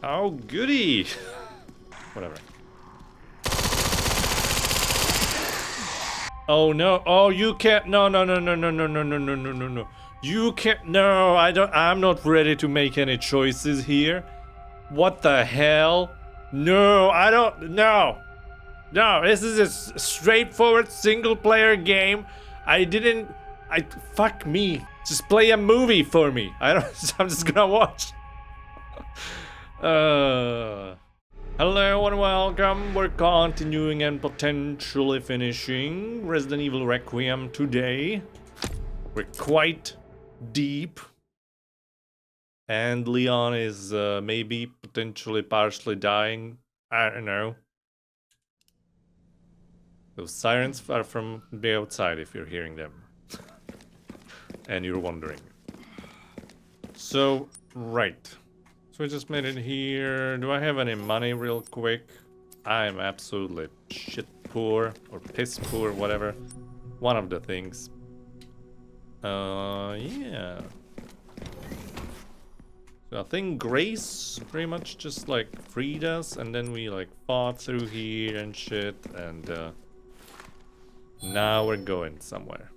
Oh, goody! Whatever. Oh no! Oh, you can't! No! No! No! No! No! No! No! No! No! No! No! No! You can't! No! I don't. I'm not ready to make any choices here. What the hell? No! I don't. No! No! This is a straightforward single-player game. I didn't. Fuck me. Just play a movie for me. I don't. I'm just gonna watch. Hello and welcome. We're continuing and potentially finishing Resident Evil Requiem today. We're quite deep. And Leon is maybe potentially partially dying. I don't know. Those sirens are from the outside if you're hearing them. And you're wondering. So, right. So we just made it here. Do I have any money real quick? I'm absolutely shit poor or piss poor, whatever. One of the things. Yeah. So I think Grace pretty much just like freed us and then we like fought through here and shit and now we're going somewhere.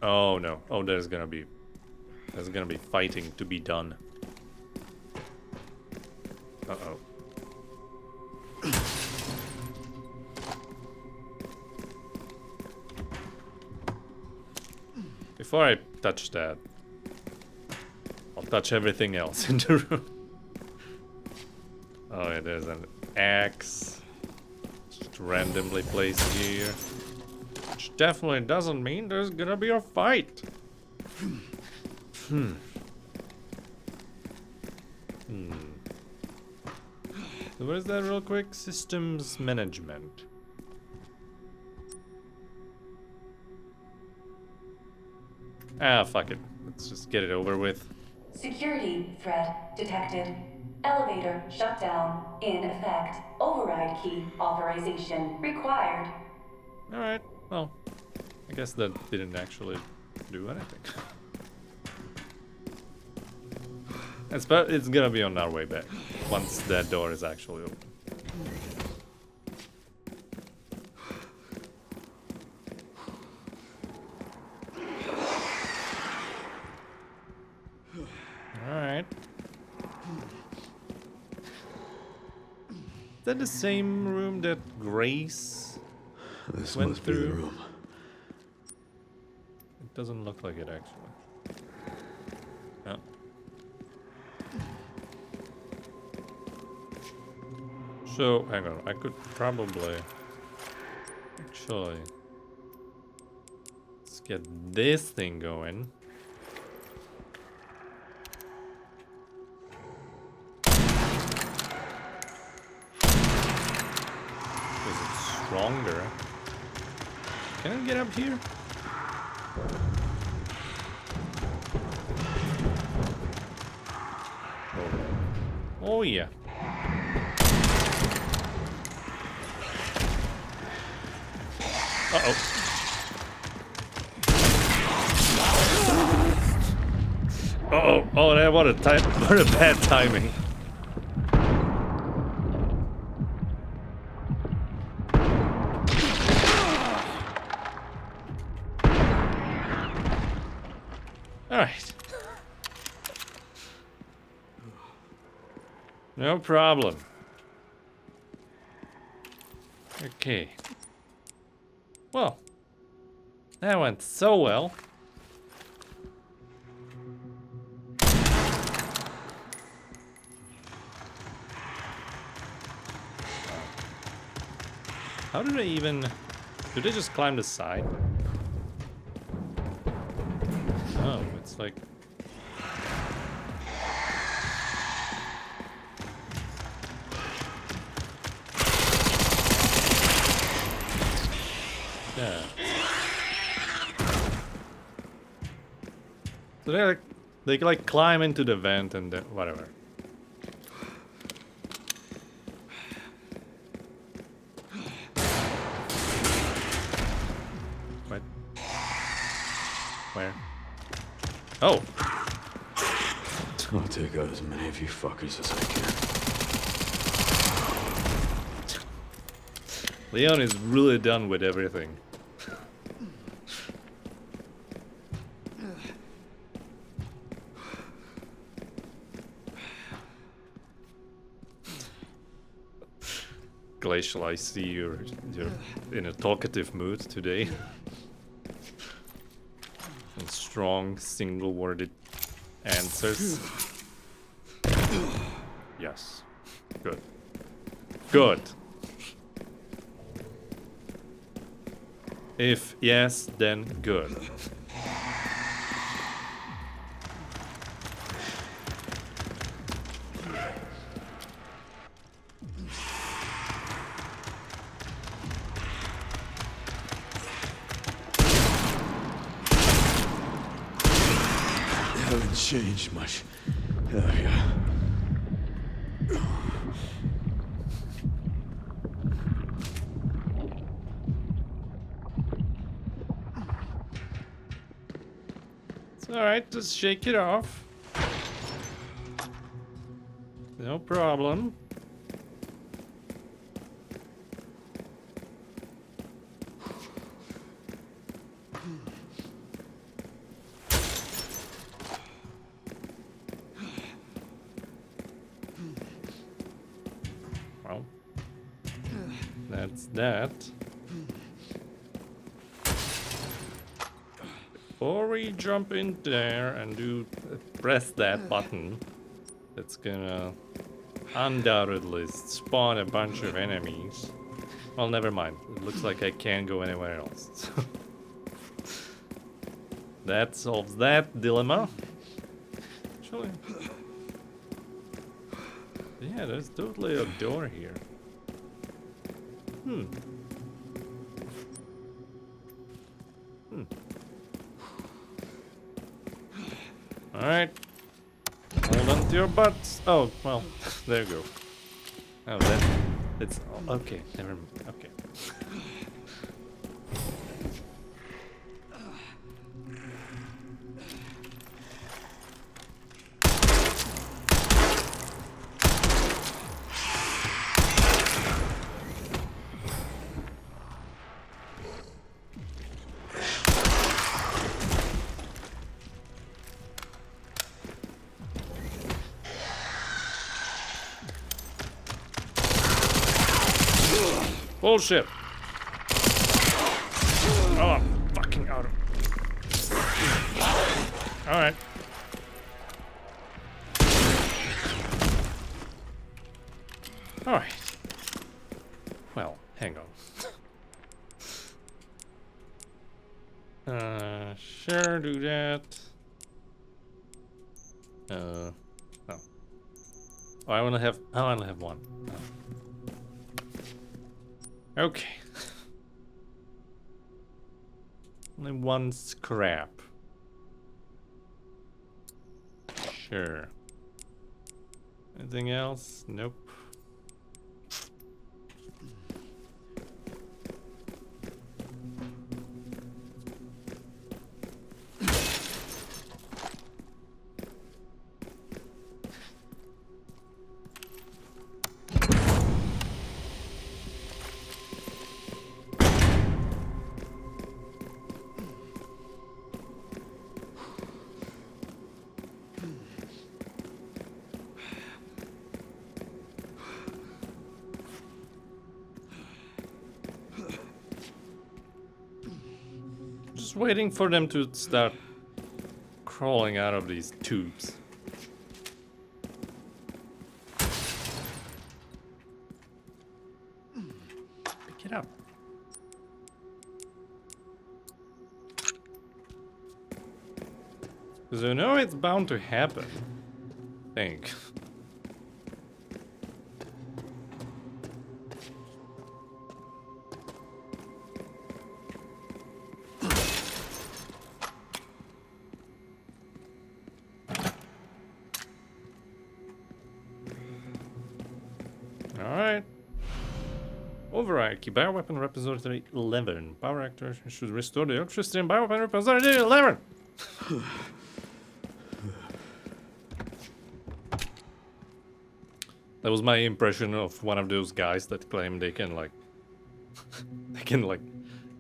Oh no. Oh, there's gonna be fighting to be done. Uh-oh. Before I touch that, I'll touch everything else in the room. Oh yeah, there's an axe just randomly placed here. Which definitely doesn't mean there's gonna be a fight. So what is that real quick? Systems management. Ah, fuck it. Let's just get it over with. Security threat detected. Elevator shut down. In effect. Override key authorization required. Alright, well, I guess that didn't actually do anything. It's gonna be on our way back once that door is actually open. Alright. Is that the same room that Grace This went must be the through? room. It doesn't look like it actually. No. So, hang on, I could probably actually let's get this thing going. Is it stronger? Can I get up here? Oh yeah. Uh-oh. Uh-oh. Oh, that what a bad timing. All right. No problem. Okay. Well, that went so well. How do they even... Do they just climb the side? Oh, it's like... Yeah. So they like climb into the vent and then whatever. What? somewhere. Oh. I'll take out as many of you fuckers as I can. Leon is really done with everything. Glacial, I see you're in a talkative mood today. And strong, single-worded answers. Yes. Good. Good. If yes, then good. Haven't changed much. Hell yeah. It's alright, just shake it off. No problem. Well, that's that. Before we jump in there and press that button, that's gonna undoubtedly spawn a bunch of enemies. Well, never mind. It looks like I can't go anywhere else. That solves that dilemma. Actually, yeah, there's totally a door here. Hmm. Alright. Hold on to your butts. Oh, well, there you go. Oh, it's okay. Never mind. Okay. Bullshit. Oh, I'm fucking out of... Alright. Alright. Well, hang on. Sure, do that. Oh. Oh, I only have one. Oh. Okay. Only one scrap. Sure. Anything else? Nope. Just waiting for them to start crawling out of these tubes. Pick it up. Because I know it's bound to happen. I think. Alright. Override key. Bioweapon repository 11. Power reactor should restore the electricity in bioweapon repository 11. That was my impression of one of those guys that claim they can like they can like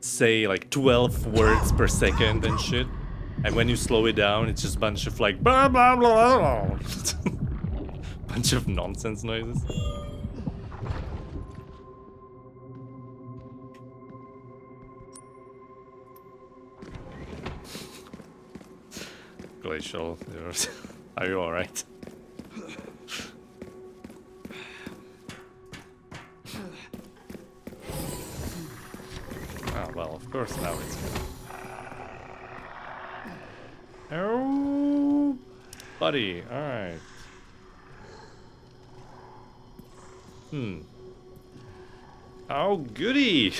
say like 12 words per second and shit. And when you slow it down, it's just a bunch of like blah blah blah blah. Bunch of nonsense noises. Glacial, are you alright? Oh, well, of course now it's good. Oh, buddy, alright. Oh, goody!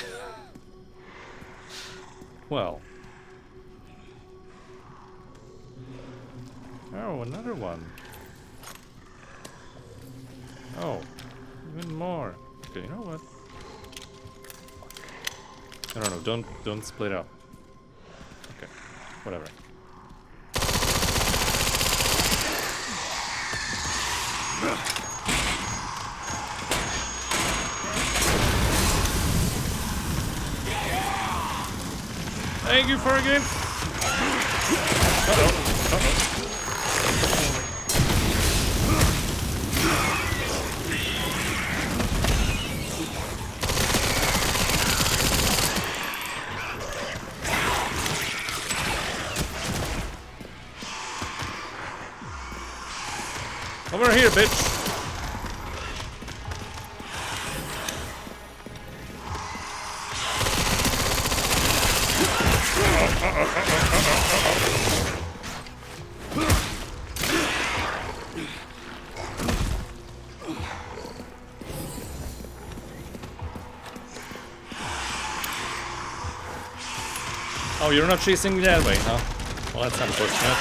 Well. Oh, another one. Oh, even more. Okay, you know what? No, don't split up. Okay, whatever. Thank you for a game. Over here, bitch. Oh, you're not chasing me that way, huh? Well, that's unfortunate.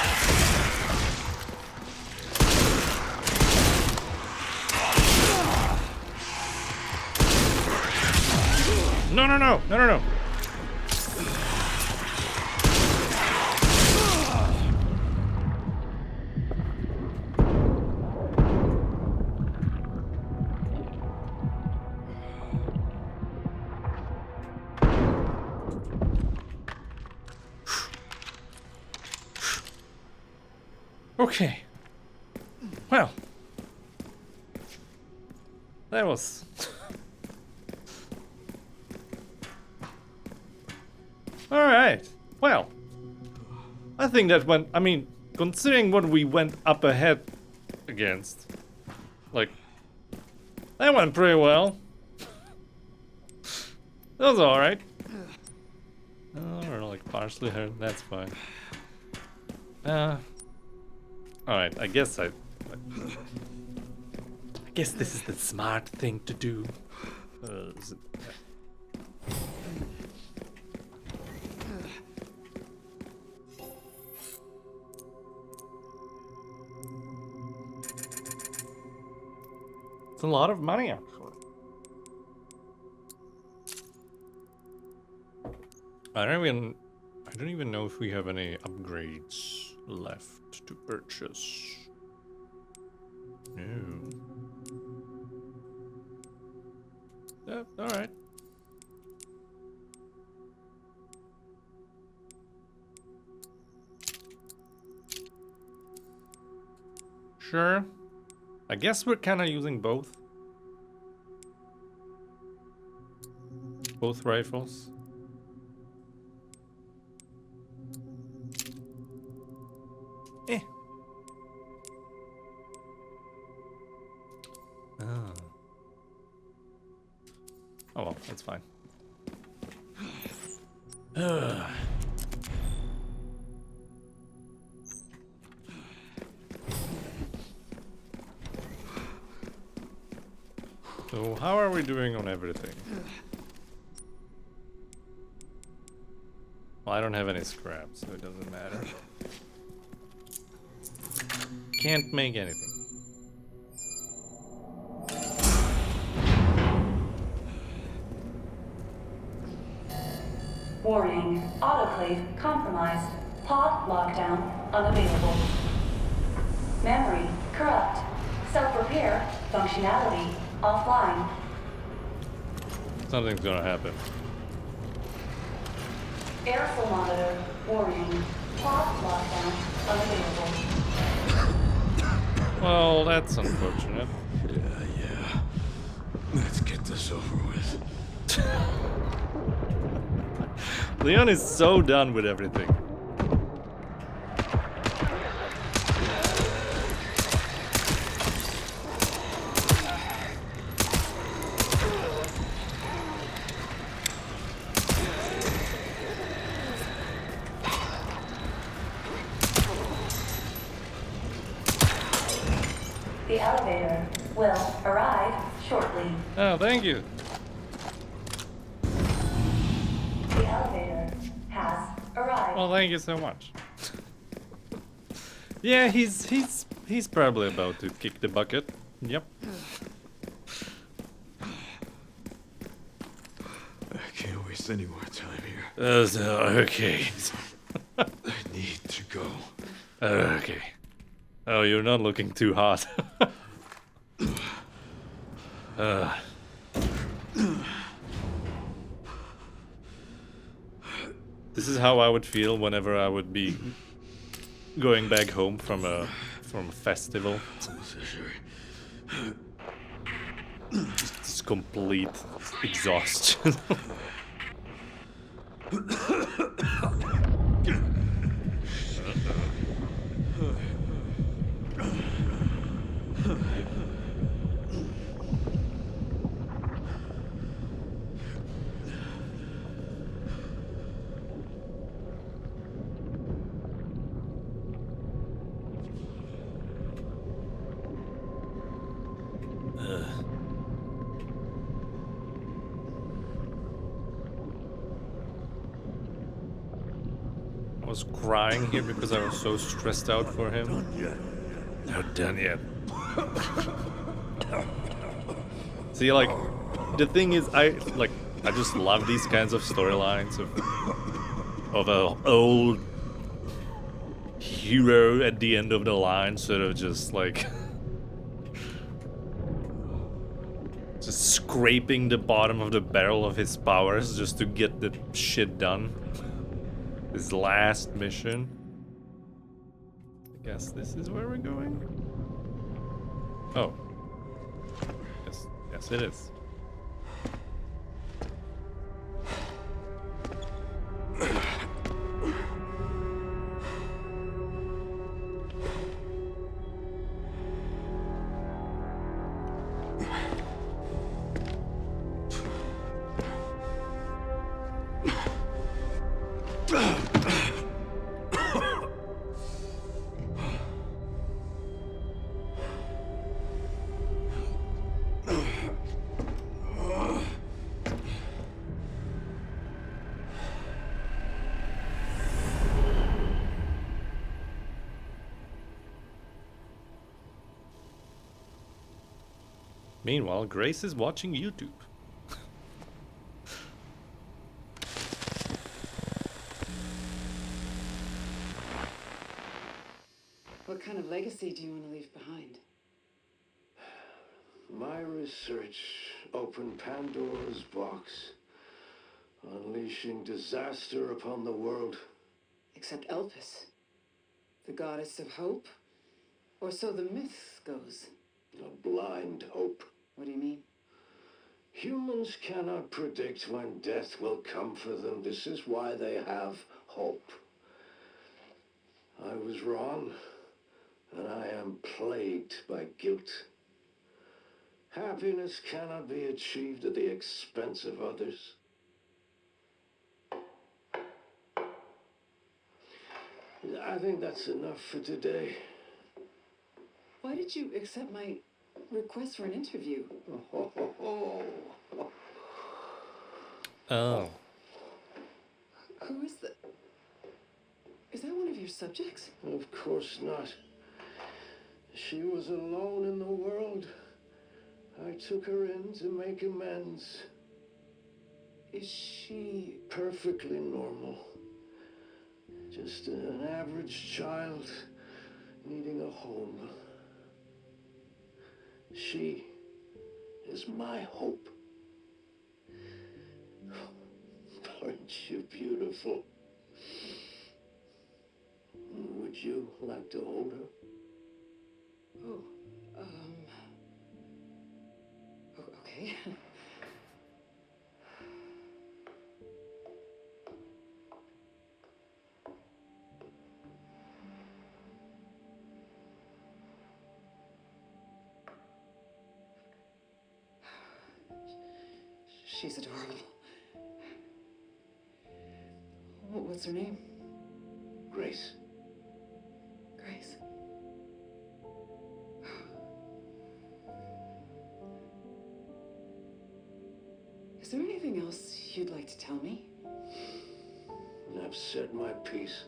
No, no, no, no, no, no. Okay. Well. That was... Alright. Well. I think that went... I mean, considering what we went up ahead against. Like... That went pretty well. That was alright. Oh, or like partially hurt. That's fine. Alright, I guess this is the smart thing to do. It's a lot of money, actually. I don't even know if we have any upgrades left to purchase. No. Yeah, alright. Sure. I guess we're kind of using both. Both rifles. Eh. Oh. Oh well, that's fine. So how are we doing on everything? Well, I don't have any scrap, so it doesn't matter. Can't make anything. Warning, autoclave compromised. Pod lockdown unavailable. Memory corrupt. Self-repair functionality offline. Something's gonna happen. Airflow monitor warning. Pod lockdown unavailable. Well, that's unfortunate. Yeah. Let's get this over with. Leon is so done with everything. The elevator will arrive shortly. Oh, thank you. The elevator has arrived. Well, thank you so much. Yeah, he's probably about to kick the bucket. Yep. I can't waste any more time here. Okay. I need to go. Okay. Oh, you're not looking too hot. This is how I would feel whenever I would be going back home from a festival. Just complete exhaustion. I was crying here because I was so stressed out for him. Not done yet. See, like, the thing is, I just love these kinds of storylines of a old hero at the end of the line, sort of just like just scraping the bottom of the barrel of his powers just to get the shit done. His last mission. I guess this is where we're going. Oh. Yes it is. Meanwhile, Grace is watching YouTube. What kind of legacy do you want to leave behind? My research opened Pandora's box, unleashing disaster upon the world. Except Elpis, the goddess of hope? Or so the myth goes. A blind hope. What do you mean? Humans cannot predict when death will come for them. This is why they have hope. I was wrong, and I am plagued by guilt. Happiness cannot be achieved at the expense of others. I think that's enough for today. Why did you accept my request for an interview? Oh. Who is the... Is that one of your subjects? Of course not. She was alone in the world. I took her in to make amends. Is she... Perfectly normal. Just an average child needing a home. She is my hope. Aren't you beautiful? Would you like to hold her? Oh, okay. She's adorable. What's her name? Grace. Grace. Is there anything else you'd like to tell me? I've said my piece.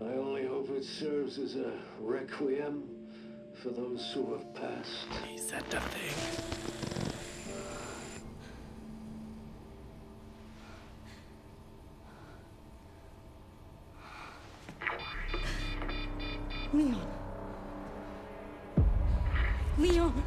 I only hope it serves as a requiem for those who have passed. He said the thing. Leon. Leon.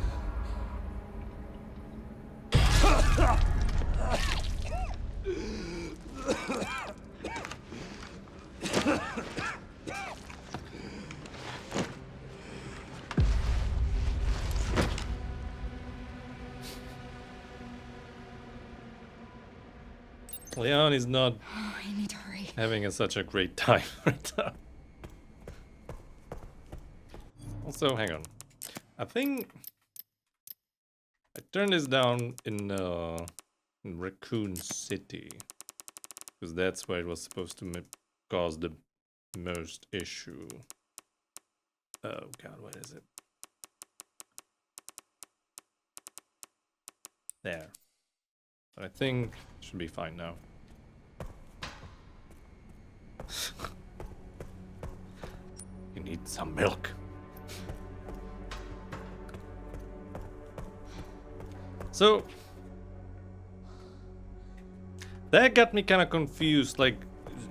Leon is not Oh, I need to hurry. having such a great time right now. Also, hang on. I think I turned this down in Raccoon City because that's where it was supposed to cause the most issue. Oh god, what is it? There. But I think it should be fine now. You need some milk. So that got me kind of confused. Like,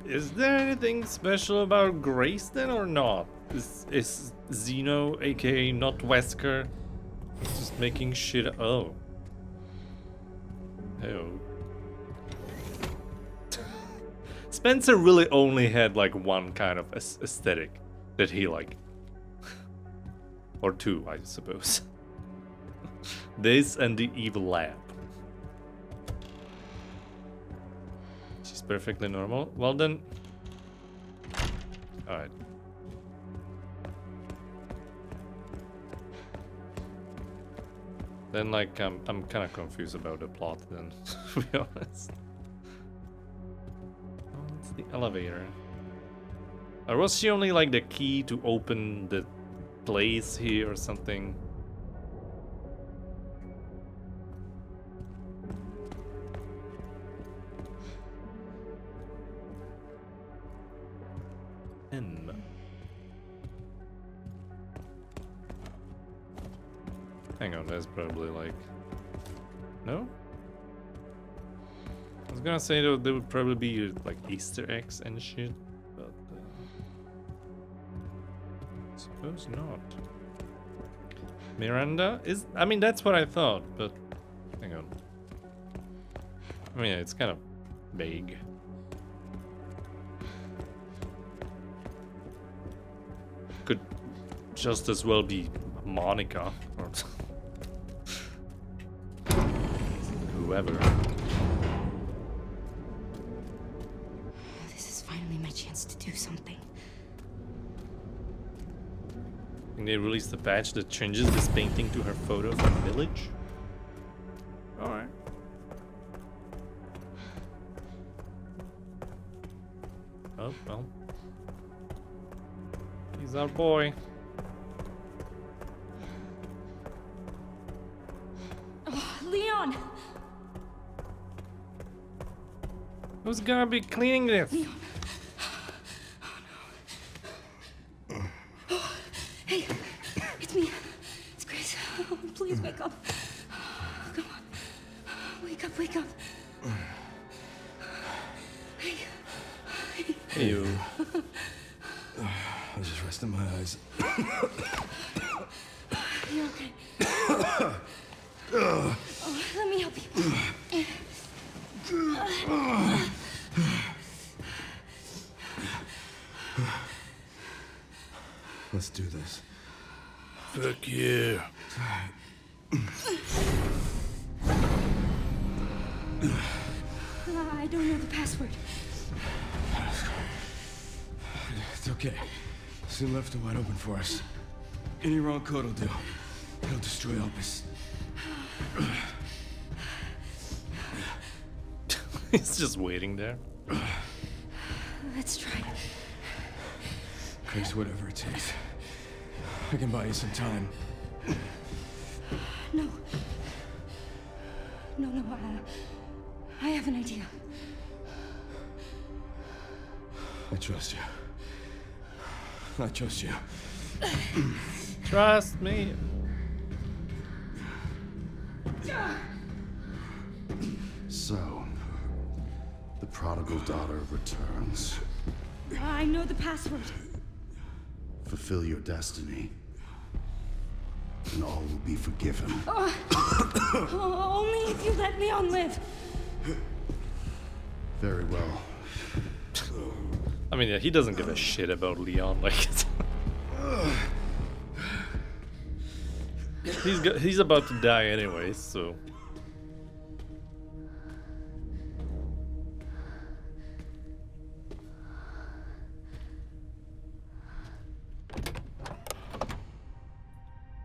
is there anything special about Grace then or not? Is Zeno, aka not Wesker, just making shit? Oh, oh. Spencer really only had like one kind of aesthetic that he liked, or two, I suppose. This and the evil lab. She's perfectly normal. Well then. Alright. Then like I'm kind of confused about the plot then, to be honest. Oh, it's the elevator. Or was she only like the key to open the place here or something? Hang on, there's probably like... No? I was gonna say there would probably be like Easter eggs and shit, but... suppose not. Miranda is... I mean, that's what I thought, but... Hang on. I mean, it's kind of vague. Could just as well be Monica or whoever. This is finally my chance to do something. And they released a patch that changes this painting to her photo from Village. Alright. Oh, well. He's our boy. Oh, Leon! Who's gonna be cleaning this? Leon! Oh no. Hey, it's me. It's Grace. Oh, please wake up. Come on. Wake up, wake up. Hey. You. I'm just resting my eyes. You're okay. Oh, let me help you. Let's do this. Fuck you. I don't know the password. It's okay. Soon left it wide open for us. Any wrong code will do. It'll destroy Opus. He's just waiting there. Let's try. Chris, whatever it takes. I can buy you some time. No. No, I have an idea. I trust you. I trust you. Trust me. So, the prodigal daughter returns. I know the password. Fulfill your destiny, and all will be forgiven. Only if you let Leon live. Very well. I mean, yeah, he doesn't give a shit about Leon. Like, he's about to die anyways, so.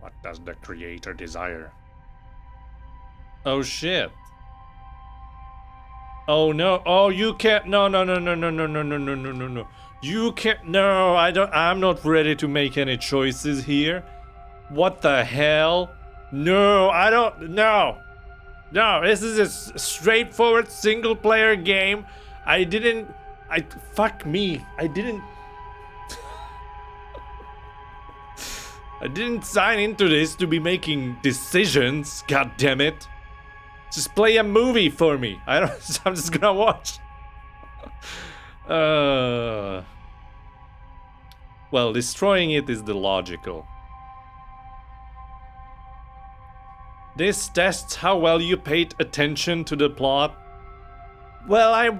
What does the creator desire? Oh shit. Oh no. Oh, you can't. No. You can't. No, I don't. I'm not ready to make any choices here. What the hell? No, I don't. No. This is a straightforward single player game. Fuck me. I didn't sign into this to be making decisions. God damn it. Just play a movie for me. I'm just gonna watch. Well, destroying it is the logical. This tests how well you paid attention to the plot. Well,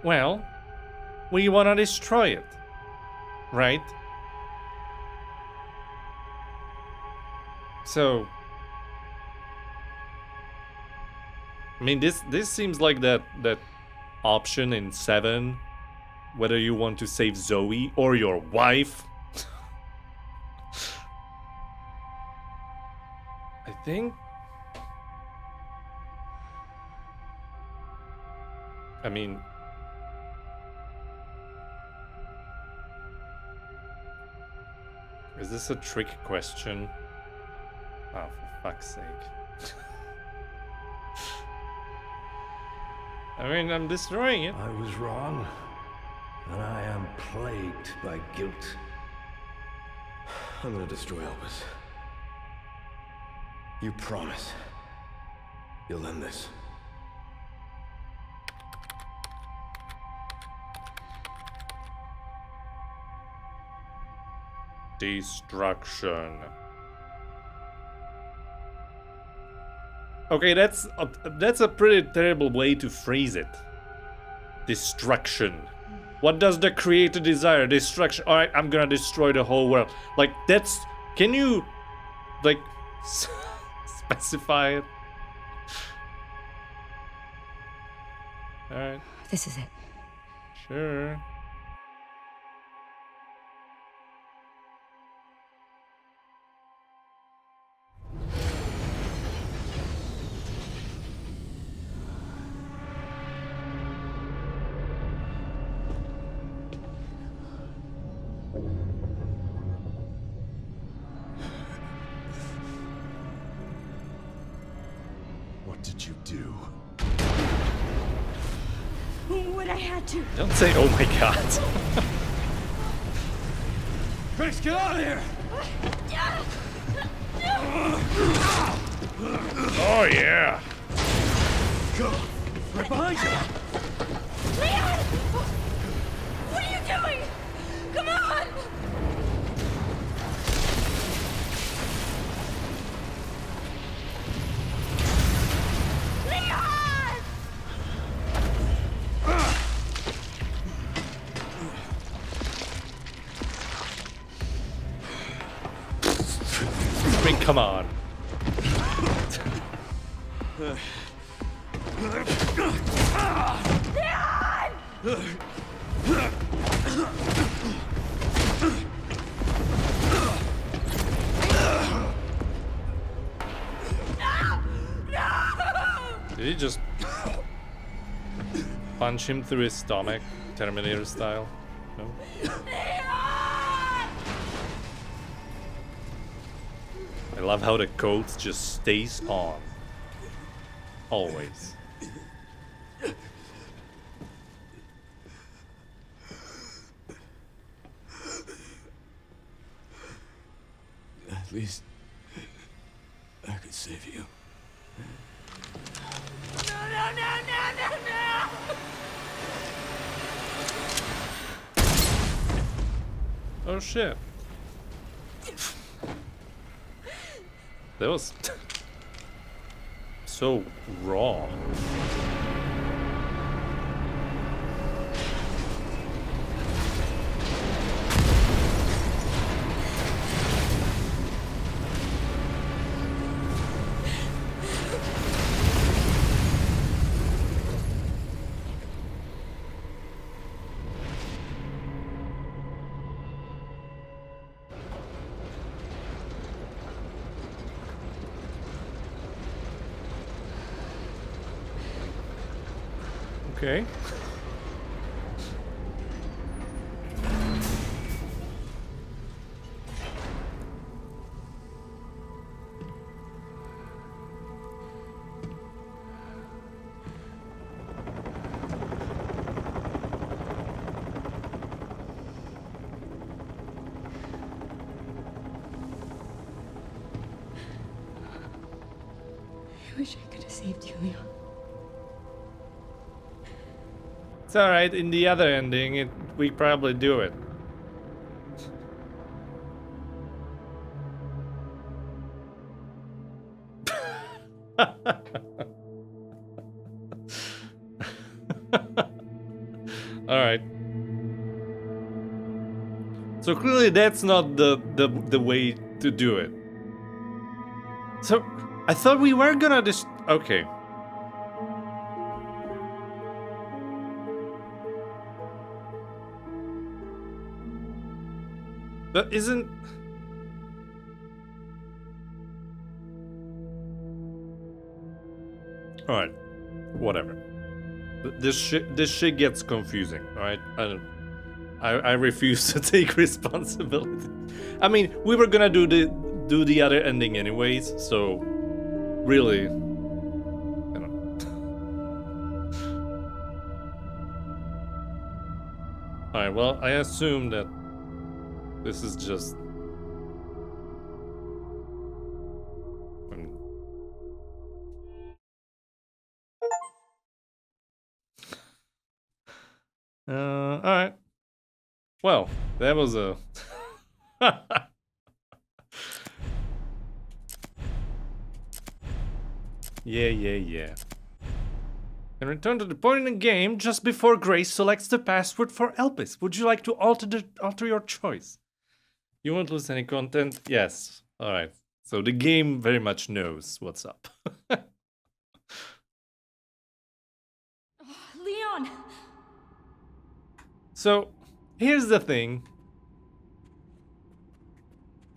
well, we wanna destroy it. Right? So, I mean, this seems like that option in 7, whether you want to save Zoe or your wife. I think. I mean. Is this a trick question? Oh, for fuck's sake. I mean, I'm destroying it. I was wrong, and I am plagued by guilt. I'm gonna destroy Opus. You promise you'll end this. Destruction. Okay, that's a pretty terrible way to phrase it. Destruction. What does the creator desire? Destruction. All right, I'm gonna destroy the whole world. Like, that's. Can you, like, specify it? All right. This is it. Sure. What did you do? What I had to. Don't say, oh my god. Chris, get out of here! Oh yeah. Go! Right behind you! Leon! What are you doing? Come on! Leon! I mean, come on. Did he just punch him through his stomach, Terminator style? No? I love how the coat just stays on. Always. At least I could save you. No! Oh shit. That was so raw. Okay. I wish I could have saved you, Leon. It's alright, in the other ending, we probably do it. Alright. So clearly that's not the way to do it. So, I thought we were gonna okay. That isn't... Alright. Whatever. This shit gets confusing, alright? I refuse to take responsibility. I mean, we were gonna do the other ending anyways, so... Really... You know. Alright, well, I assume that this is just... alright. Well, that was a... Yeah. And return to the point in the game just before Grace selects the password for Elpis. Would you like to alter your choice? You won't lose any content? Yes. Alright. So the game very much knows what's up. Leon! So, here's the thing.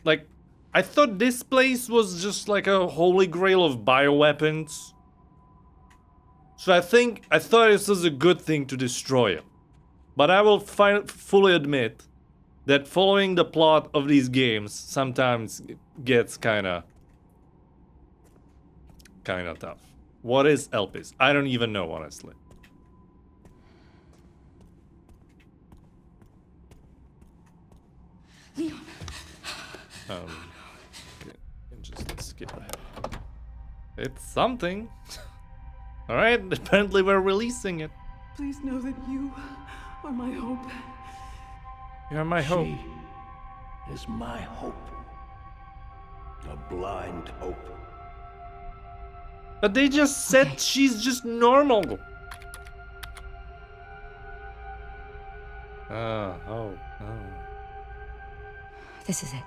Like, I thought this place was just like a holy grail of bioweapons. So I thought this was a good thing to destroy it. But I will fully admit that following the plot of these games sometimes gets kinda tough. What is Elpis? I don't even know, honestly. Leon. Okay, just skip ahead. It's something. Alright, apparently we're releasing it. Please know that you are my hope. You're my hope. She is my hope. A blind hope. But they just said Okay. she's just normal. Oh. This is it.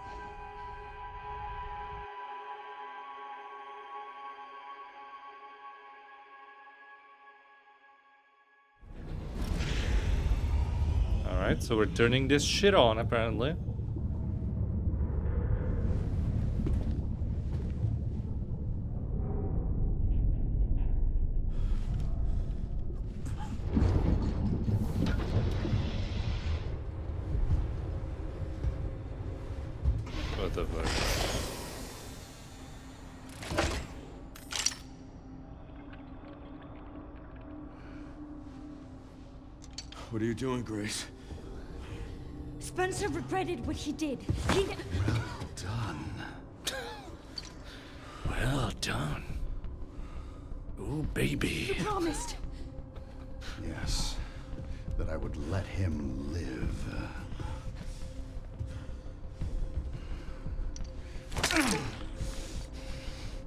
Alright, so we're turning this shit on, apparently. What the fuck? What are you doing, Grace? Spencer regretted what he did. He. Done. Well done. Ooh, baby. You promised. Yes. That I would let him live.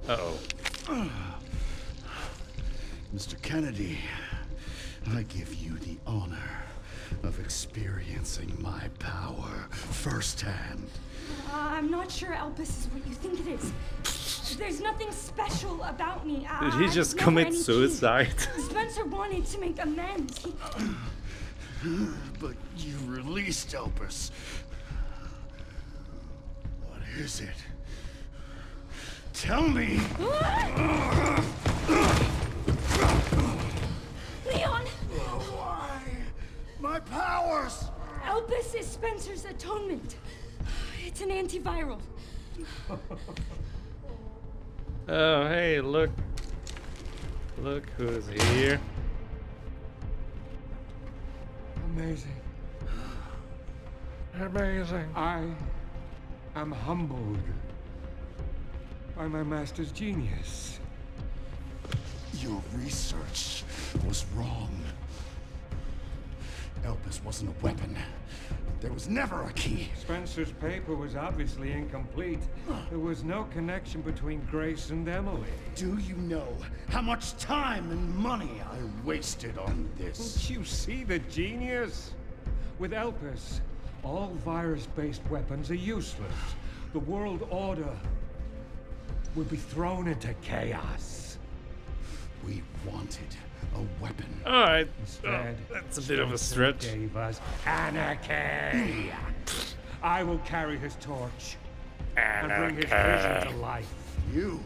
Uh-oh. Mr. Kennedy, I give you the honor of experiencing my power firsthand. I'm not sure Elpis is what you think it is. There's nothing special about me. Did he I've just never commit any key. suicide? Spencer wanted to make amends. But you released Elpis. What is it? Tell me! Leon! Why? My powers! Elpis is Spencer's atonement. It's an antiviral. Oh, hey, look. Look who's here. Amazing. Amazing. I am humbled by my master's genius. Your research was wrong. Elpis wasn't a weapon. There was never a key. Spencer's paper was obviously incomplete. There was no connection between Grace and Emily. Do you know how much time and money I wasted on this? Don't you see the genius? With Elpis, all virus-based weapons are useless. The world order would be thrown into chaos. We wanted a weapon. Alright. Instead, That's a bit of a Spencer stretch. gave us anarchy. I will carry his torch and bring his vision to life. You.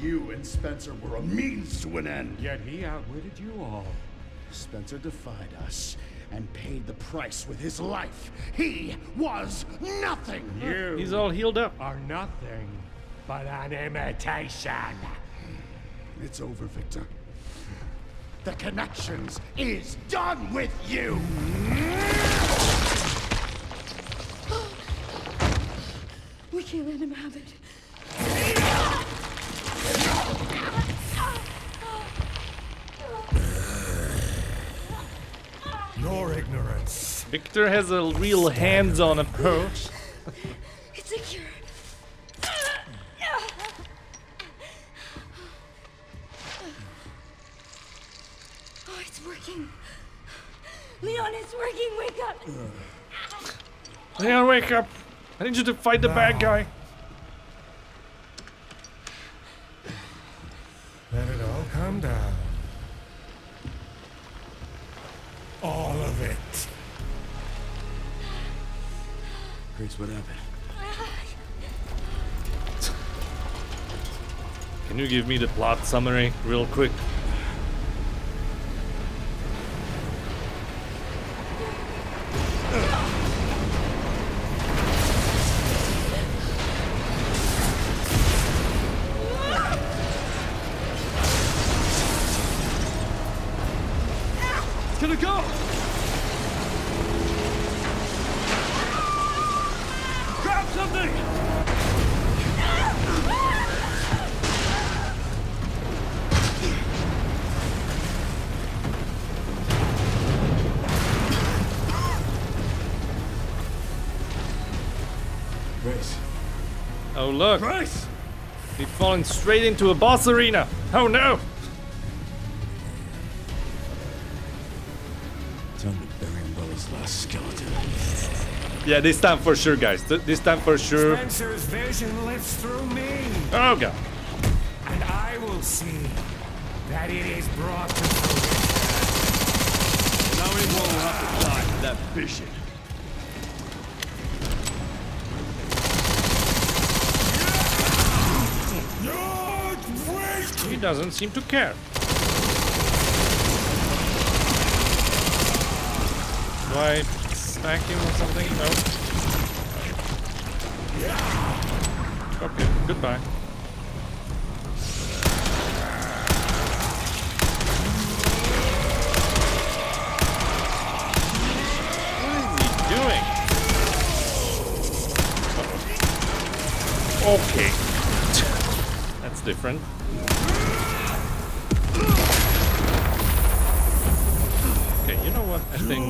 You and Spencer were a means to an end. Yet he outwitted you all. Spencer defied us and paid the price with his life. He was nothing. You He's all healed up. are nothing but an imitation. It's over, Victor. The Connections is done with you. We can't let him have it. Your ignorance. Victor has a real hands-on approach. It's a cure. Oh, it's working. Leon, it's working. Wake up. Leon, wake up. I need you to fight the bad guy. Let it all come down. All of it. Grace, what happened? Can you give me the plot summary real quick? It's gonna go! Grab something! Oh look, Grace! we've fallen straight into a boss arena. Oh no! Time to bury Umbrella's last skeleton. Yeah, this time for sure, guys. This time for sure. Spencer's vision lives through me, Oh god. and I will see that it is brought to fruition. And how many more will have to die for that vision? He doesn't seem to care. Do I smack him or something? No. Okay, goodbye. What is he doing? Okay. That's different. Okay, you know what? I think.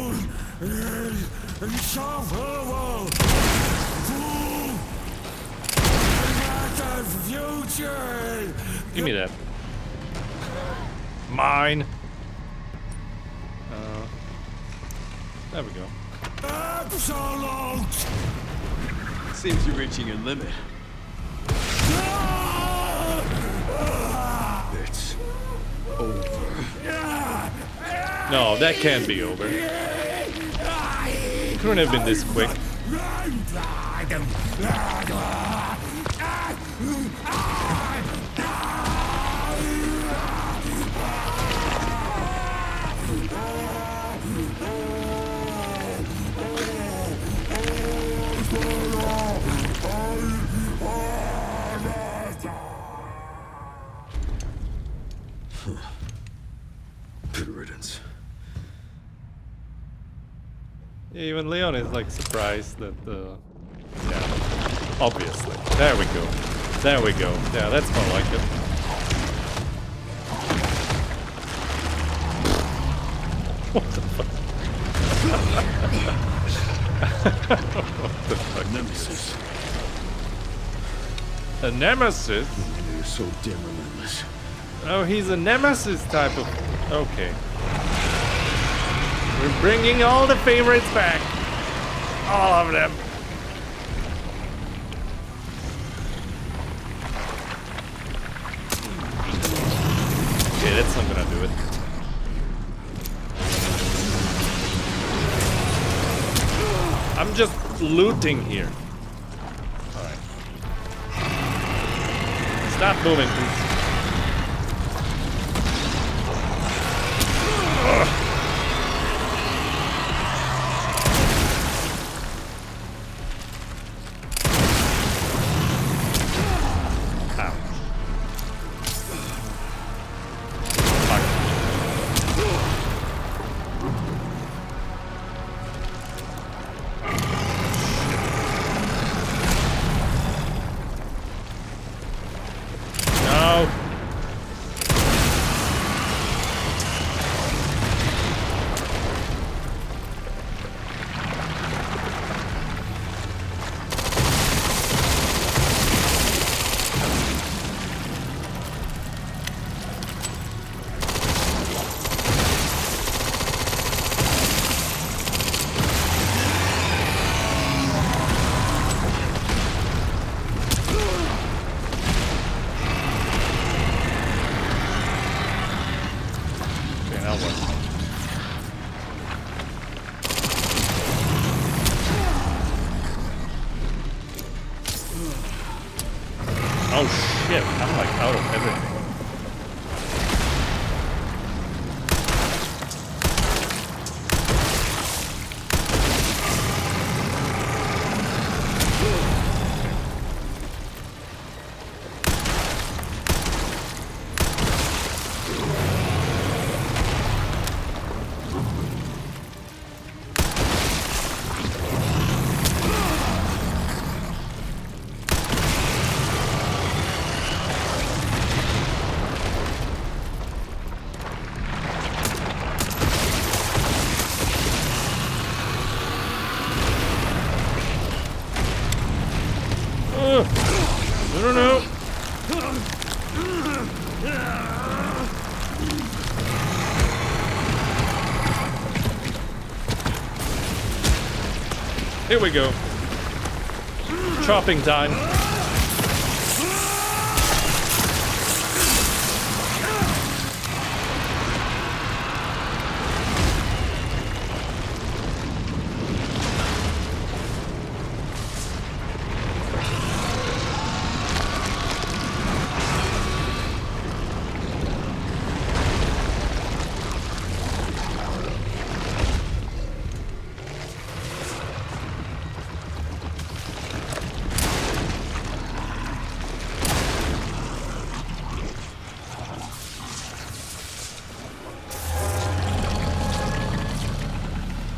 Give me that. Mine. There we go. Seems you're reaching your limit. It's over. No, that can't be over. Couldn't have been this quick. Good riddance. Even Leon is like surprised that yeah, obviously. There we go. There we go. Yeah, that's more like it. What the fuck? What the fuck? Nemesis. A nemesis? You're so damn relentless. Oh, he's a nemesis type of... Okay. We're bringing all the favorites back. All of them. Okay, that's not gonna do it. I'm just looting here. Alright. Stop moving, please. Ugh. Oh shit, I'm like out of everything. No, no, no. Here we go. Chopping time.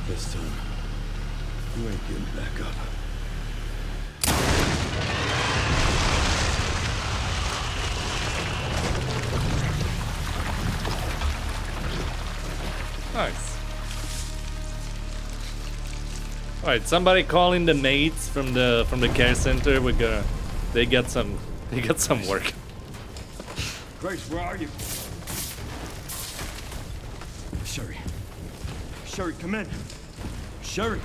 This time, you ain't getting back up. Nice. Alright, somebody calling the maids from the care center. They get some work. Grace, where are you? Sherry. Sherry, come in. Sherry.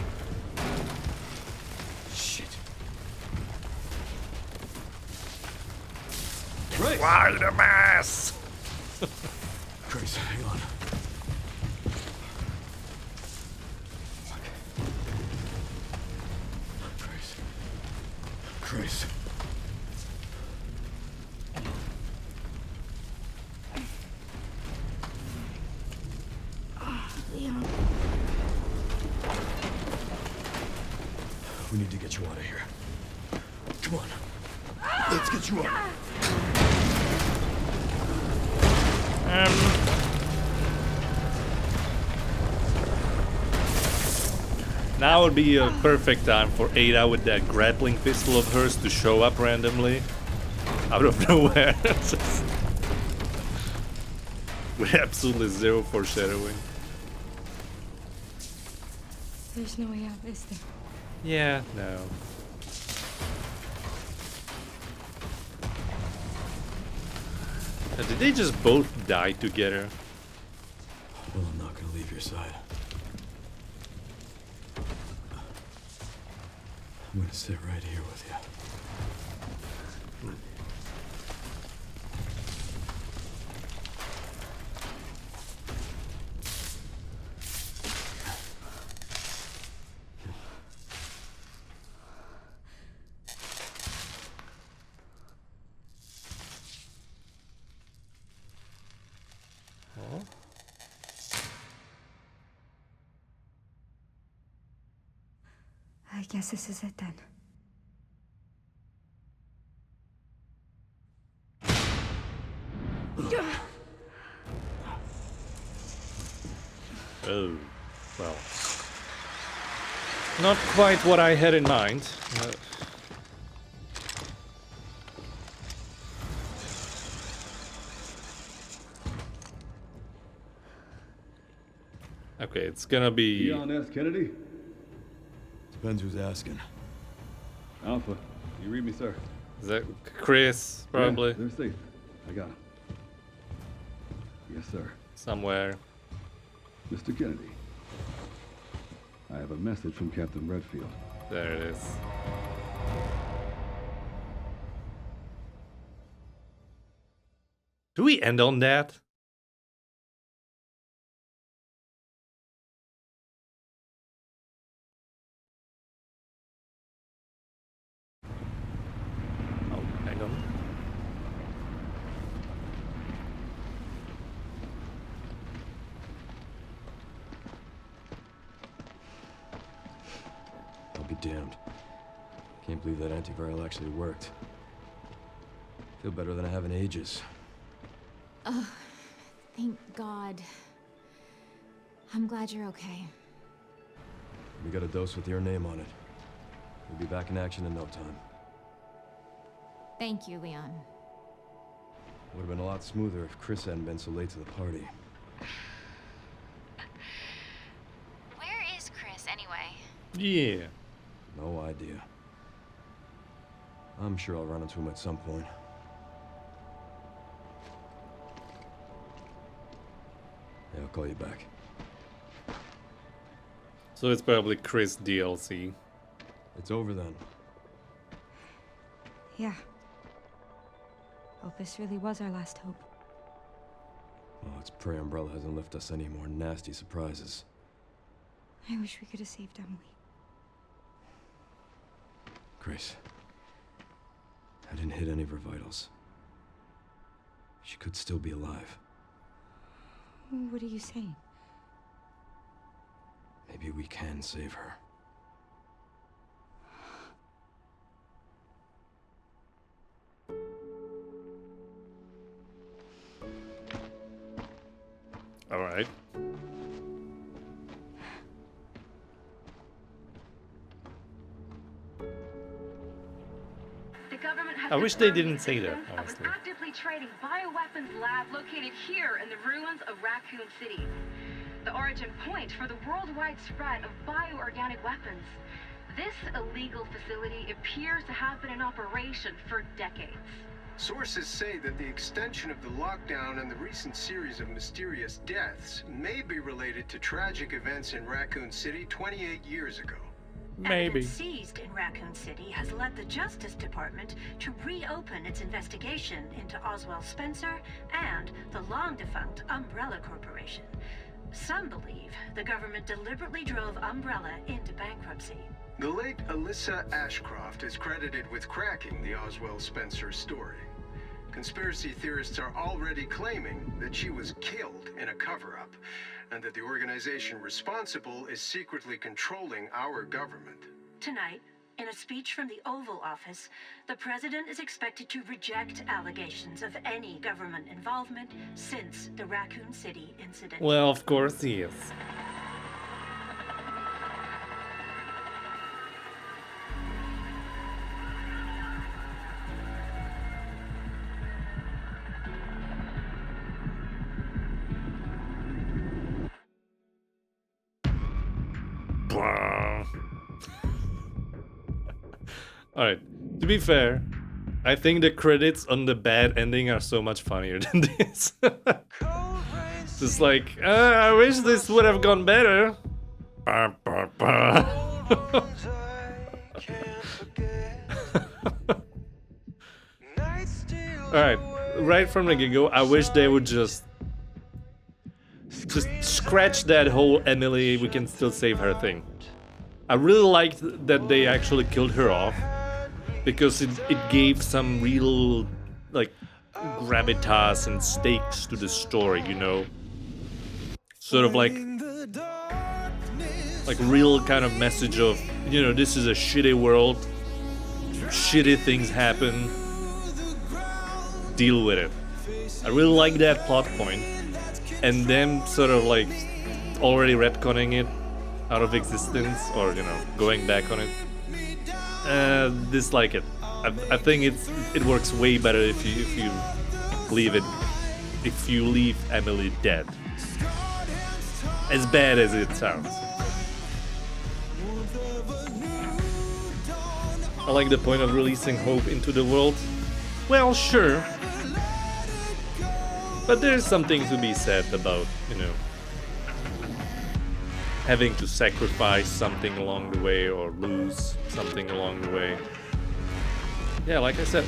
Shit. Grace! Why the mess? Grace, hang on. Fuck. Grace. Grace. Leon. We need to get you out of here. Come on. Let's get you out. Now would be a perfect time for Ada with that grappling pistol of hers to show up randomly out of nowhere. With absolutely zero foreshadowing. There's no way out, is there? Yeah, no. Did they just both die together? Well, I'm not gonna leave your side. I'm gonna sit right here with you. I guess this is it then. Oh, well. Not quite what I had in mind. Okay, it's gonna be... Leon S. Kennedy? Depends who's asking. Alpha, you read me, sir? Is that Chris, probably? Yeah, they're safe. I got him. Yes, sir. Somewhere. Mr. Kennedy, I have a message from Captain Redfield. There it is. Do we end on that? Oh, hang on. I'll be damned. Can't believe that antiviral actually worked. Feel better than I have in ages. Oh, thank God. I'm glad you're okay. We got a dose with your name on it. We'll be back in action in no time. Thank you, Leon. Would have been a lot smoother if Chris hadn't been so late to the party. Where is Chris, anyway? Yeah. No idea. I'm sure I'll run into him at some point. Yeah, I'll call you back. So it's probably Chris DLC. It's over then. Yeah. Opus really was our last hope. Well, let's pray Umbrella hasn't left us any more nasty surprises. I wish we could have saved Emily. Grace. I didn't hit any of her vitals. She could still be alive. What are you saying? Maybe we can save her. All right. The government has I wish they confirmed didn't say that, existence of honestly. an actively trading bioweapons lab located here in the ruins of Raccoon City. The origin point for the worldwide spread of bioorganic weapons. This illegal facility appears to have been in operation for decades. Sources say that the extension of the lockdown and the recent series of mysterious deaths may be related to tragic events in Raccoon City 28 years ago. Maybe. Evidence seized in Raccoon City has led the Justice Department to reopen its investigation into Oswald Spencer and the long-defunct Umbrella Corporation. Some believe the government deliberately drove Umbrella into bankruptcy. The late Alyssa Ashcroft is credited with cracking the Oswald Spencer story. Conspiracy theorists are already claiming that she was killed in a cover-up, and that the organization responsible is secretly controlling our government. Tonight, in a speech from the Oval Office, the president is expected to reject allegations of any government involvement since the Raccoon City incident. Well, of course he is. Alright, to be fair, I think the credits on the bad ending are so much funnier than this. Just like, I wish this would have gone better. Alright, right from the get-go, I wish they would just scratch that whole Emily, we can still save her thing. I really liked that they actually killed her off, because it gave some real, like, gravitas and stakes to the story, you know? Sort of like real kind of message of, you know, this is a shitty world, shitty things happen, deal with it. I really like that plot point, and them sort of like already retconning it out of existence, or, you know, going back on it. Dislike it. I think it works way better if you leave Emily dead. As bad as it sounds. I like the point of releasing hope into the world. Well, sure. But there's something to be said about, you know, having to sacrifice something along the way or lose something along the way. Yeah, like I said,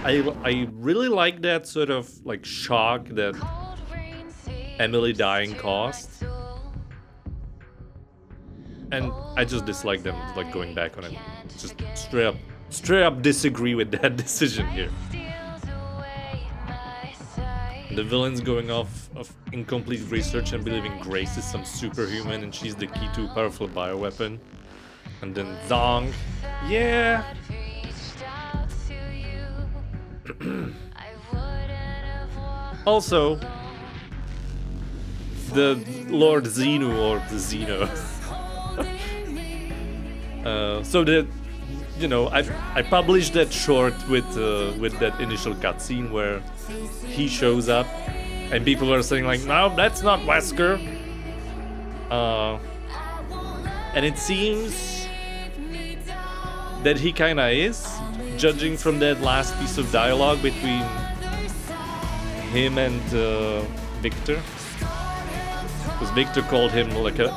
I really like that sort of like shock that Emily dying caused. And I just dislike them like going back on it. Just straight up disagree with that decision here. The villain's going off of incomplete research and believing Grace is some superhuman and she's the key to a powerful bioweapon. And then Zong. Yeah. Also, the Lord Xenu, or the Xeno. So that, you know, I published that short with that initial cutscene where he shows up, and people are saying like, no, that's not Wesker. And it seems that he kinda is, judging from that last piece of dialogue between him and Victor, because Victor called him like a,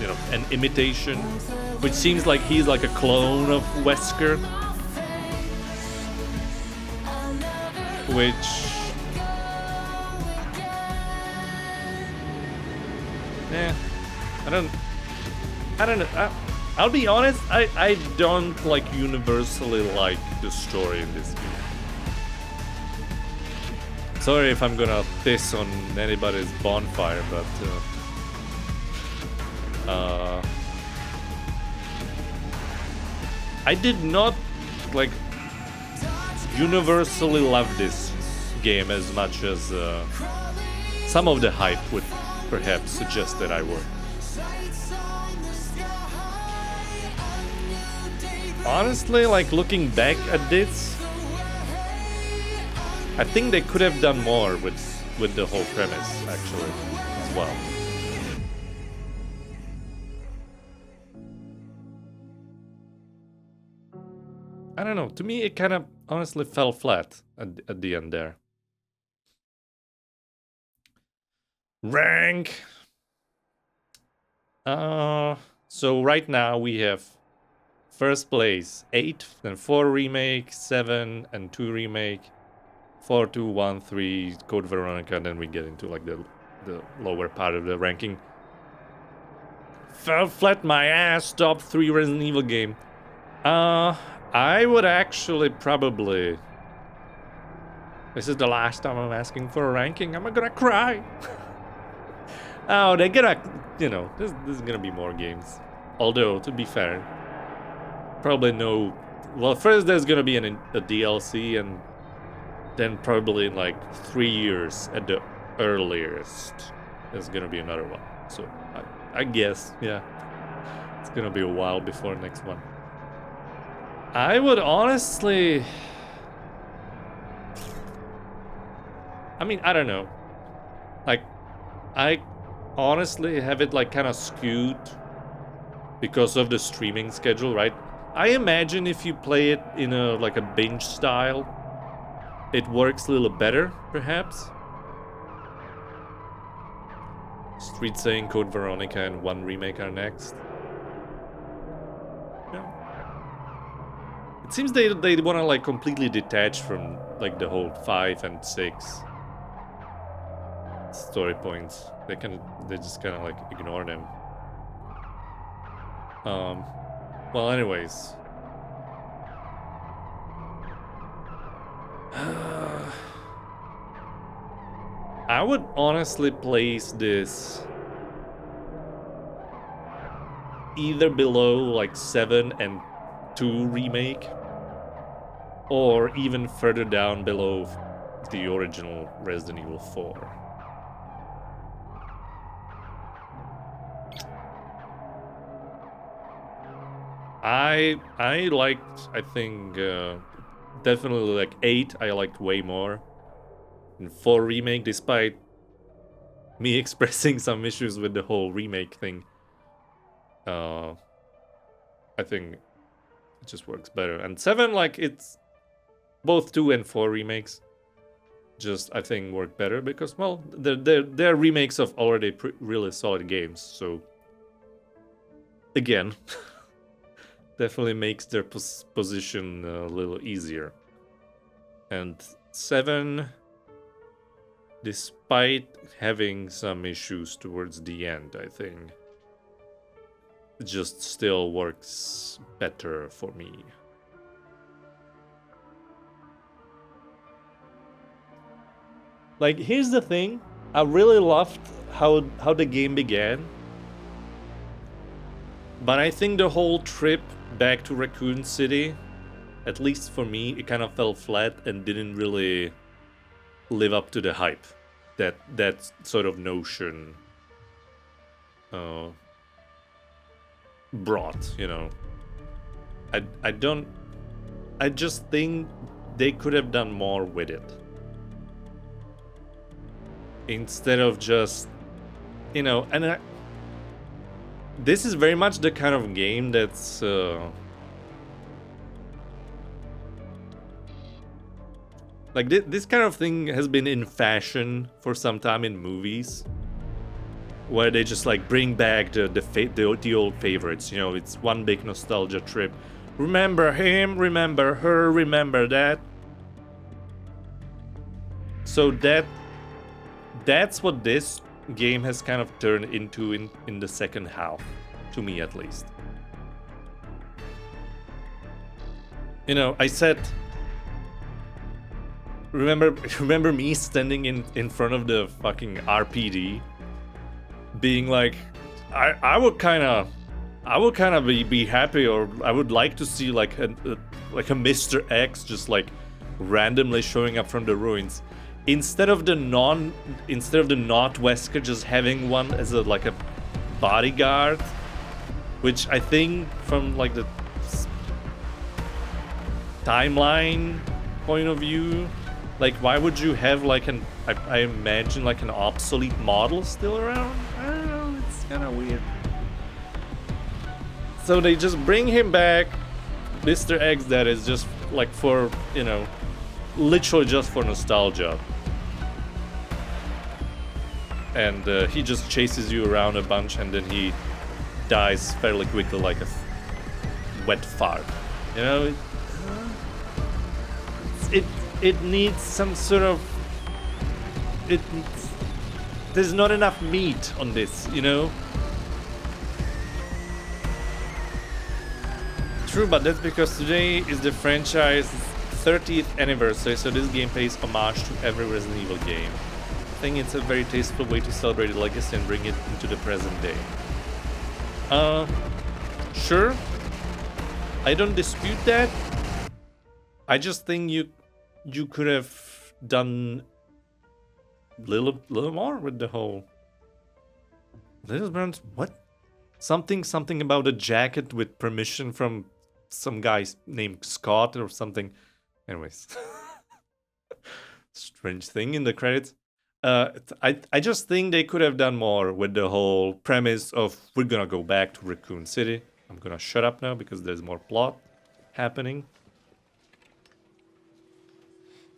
you know, an imitation, which seems like he's like a clone of Wesker, which I don't know. I'll be honest, I don't like universally like the story in this game. Sorry if I'm gonna piss on anybody's bonfire, but I did not like universally love this game as much as some of the hype would perhaps suggest that I would. Honestly, like looking back at this, I think they could have done more with the whole premise actually as well. I don't know, to me it kind of honestly fell flat at the end there. Rank. So right now we have first place 8, then 4 remake, 7 and 2 remake, 4, 2, 1, 3 Code Veronica, and then we get into like the lower part of the ranking. Fell flat my ass, top 3 Resident Evil game. I would actually probably... This is the last time I'm asking for a ranking. I'm gonna cry. Oh, they're gonna... You know, this is gonna be more games. Although, to be fair, probably no... Well, first there's gonna be a DLC, and then probably in like 3 years at the earliest, there's gonna be another one. So, I guess, yeah. It's gonna be a while before the next one. I would honestly... I mean, I don't know. Like, I honestly have it like kind of skewed because of the streaming schedule, right? I imagine if you play it in a like a binge style, it works a little better, perhaps. Street saying Code Veronica and 1 remake are next. It seems they want to like completely detach from like the whole 5 and 6 story points. They just kind of like ignore them. Well, anyways. I would honestly place this either below like 7 and 2 remake, or even further down below the original Resident Evil 4. I liked, I think, definitely like 8 I liked way more. And 4 remake, despite me expressing some issues with the whole remake thing, I think it just works better. And 7, like, it's both 2 and 4 remakes just, I think, work better because, well, they're remakes of already really solid games. So, again, definitely makes their position a little easier. And 7, despite having some issues towards the end, I think it just still works better for me. Like, here's the thing. I really loved how the game began. But I think the whole trip back to Raccoon City, at least for me, it kind of fell flat and didn't really live up to the hype that sort of notion brought, you know. I just think they could have done more with it. Instead of just, you know, and this is very much the kind of game that's Like this kind of thing has been in fashion for some time in movies, where they just like bring back the old favorites. You know, it's one big nostalgia trip. Remember him, remember her, remember that. So that's what this game has kind of turned into in the second half, to me at least. You know, I said, remember me standing in front of the fucking RPD, being like, I would kind of be happy, or I would like to see like a Mr. X just like randomly showing up from the ruins, instead of the Not Wesker just having one as a bodyguard, which I think from like the timeline point of view, like why would you have like I imagine like an obsolete model still around? I don't know, it's kind of weird. So they just bring him back, Mr. X, that is just like for, you know, literally just for nostalgia. And he just chases you around a bunch, and then he dies fairly quickly like a wet fart. You know, it needs some sort of... There's not enough meat on this, you know? True, but that's because today is the franchise's 30th anniversary, so this game pays homage to every Resident Evil game. I think it's a very tasteful way to celebrate the legacy and bring it into the present day. Sure. I don't dispute that. I just think you could have done little more with the whole... Little Burns, what? Something about a jacket with permission from some guy named Scott or something. Anyways. Strange thing in the credits. I just think they could have done more with the whole premise of we're gonna go back to Raccoon City. I'm gonna shut up now because there's more plot happening.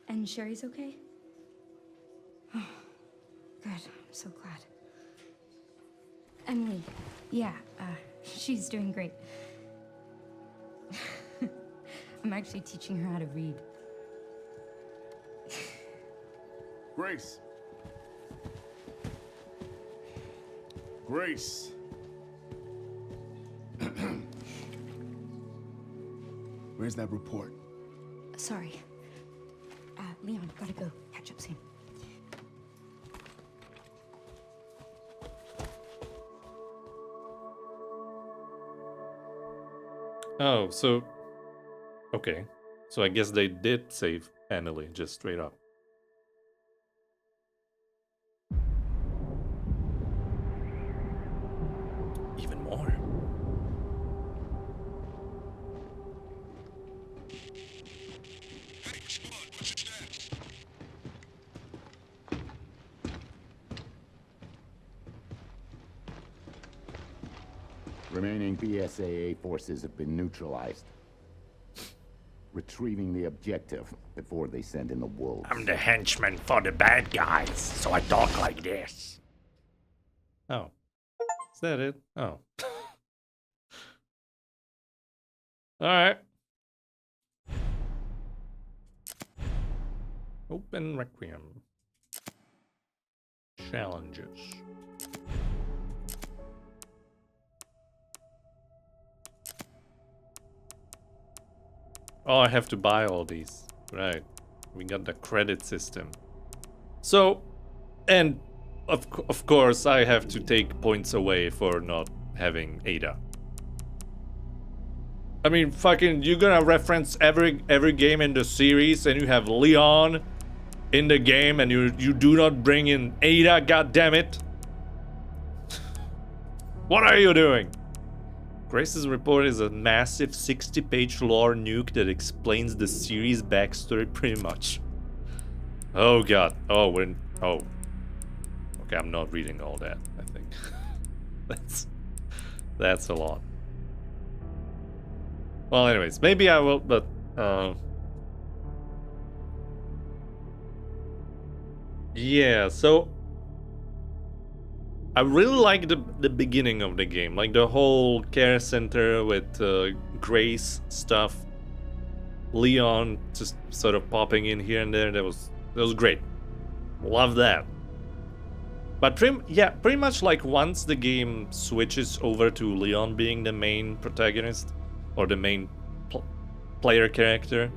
And Sherry's okay? Oh, good. I'm so glad. Emily, yeah, she's doing great. I'm actually teaching her how to read. Grace. Grace. Where's that report? Sorry. Leon, gotta go. Catch up soon. Oh, so... Okay. So I guess they did save Emily, just straight up. Even more. Remaining BSAA forces have been neutralized. Retrieving the objective before they send in the wolves. I'm the henchman for the bad guys, so I talk like this. Oh. Is that it? Oh. Alright. Open Requiem. Challenges. Oh, I have to buy all these. Right. We got the credit system. So, and of course, I have to take points away for not having Ada. I mean, fucking, you're gonna reference every game in the series, and you have Leon in the game, and you do not bring in Ada. God damn it! What are you doing? Grace's report is a massive 60-page lore nuke that explains the series' backstory pretty much. Oh god. Oh, when... Oh. Okay, I'm not reading all that, I think. That's a lot. Well, anyways, maybe I will, but... Yeah, so I really like the beginning of the game, like the whole care center with Grace stuff, Leon just sort of popping in here and there. That was great. Love that. But pretty much like once the game switches over to Leon being the main protagonist or the main player character,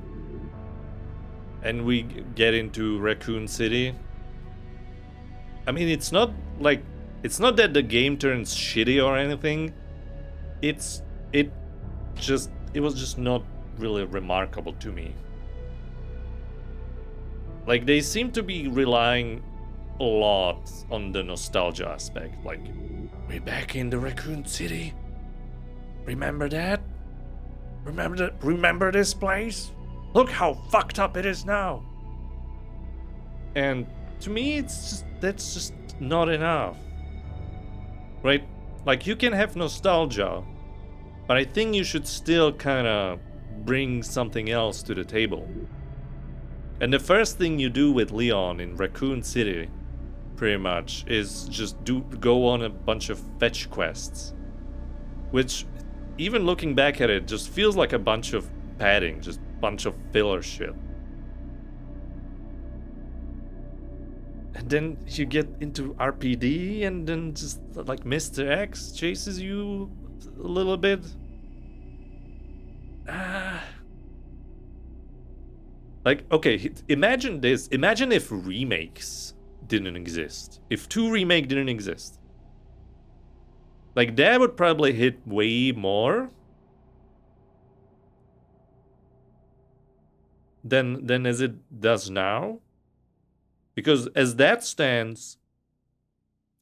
and we get into Raccoon City. I mean, it's not that the game turns shitty or anything. It was just not really remarkable to me. Like, they seem to be relying a lot on the nostalgia aspect. Like, we're back in the Raccoon City. Remember that? Remember this place? Look how fucked up it is now. And to me, that's just not enough. Right? Like, you can have nostalgia, but I think you should still kind of bring something else to the table. And the first thing you do with Leon in Raccoon City, pretty much, is just go on a bunch of fetch quests. Which, even looking back at it, just feels like a bunch of padding, just a bunch of filler shit. And then you get into RPD, and then just like Mr. X chases you a little bit. Like, okay, imagine this. Imagine if remakes didn't exist. If 2 remake didn't exist. Like, that would probably hit way more than as it does now. Because as that stands,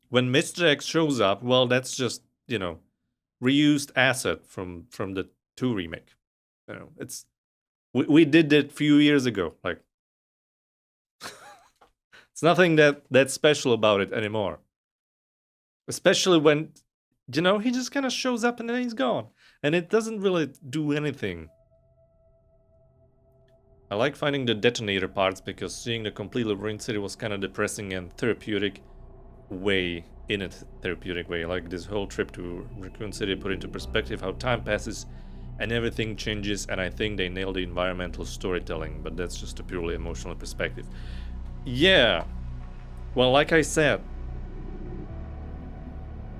when Mr. X shows up, well, that's just, you know, reused asset from the 2 remake. You know, it's we did that a few years ago. Like, it's nothing that's special about it anymore. Especially when, you know, he just kind of shows up and then he's gone. And it doesn't really do anything. I like finding the detonator parts because seeing the completely ruined city was kind of depressing and therapeutic way, in a therapeutic way. Like, this whole trip to Raccoon City put into perspective how time passes and everything changes, and I think they nailed the environmental storytelling, but that's just a purely emotional perspective. Yeah, well, like I said,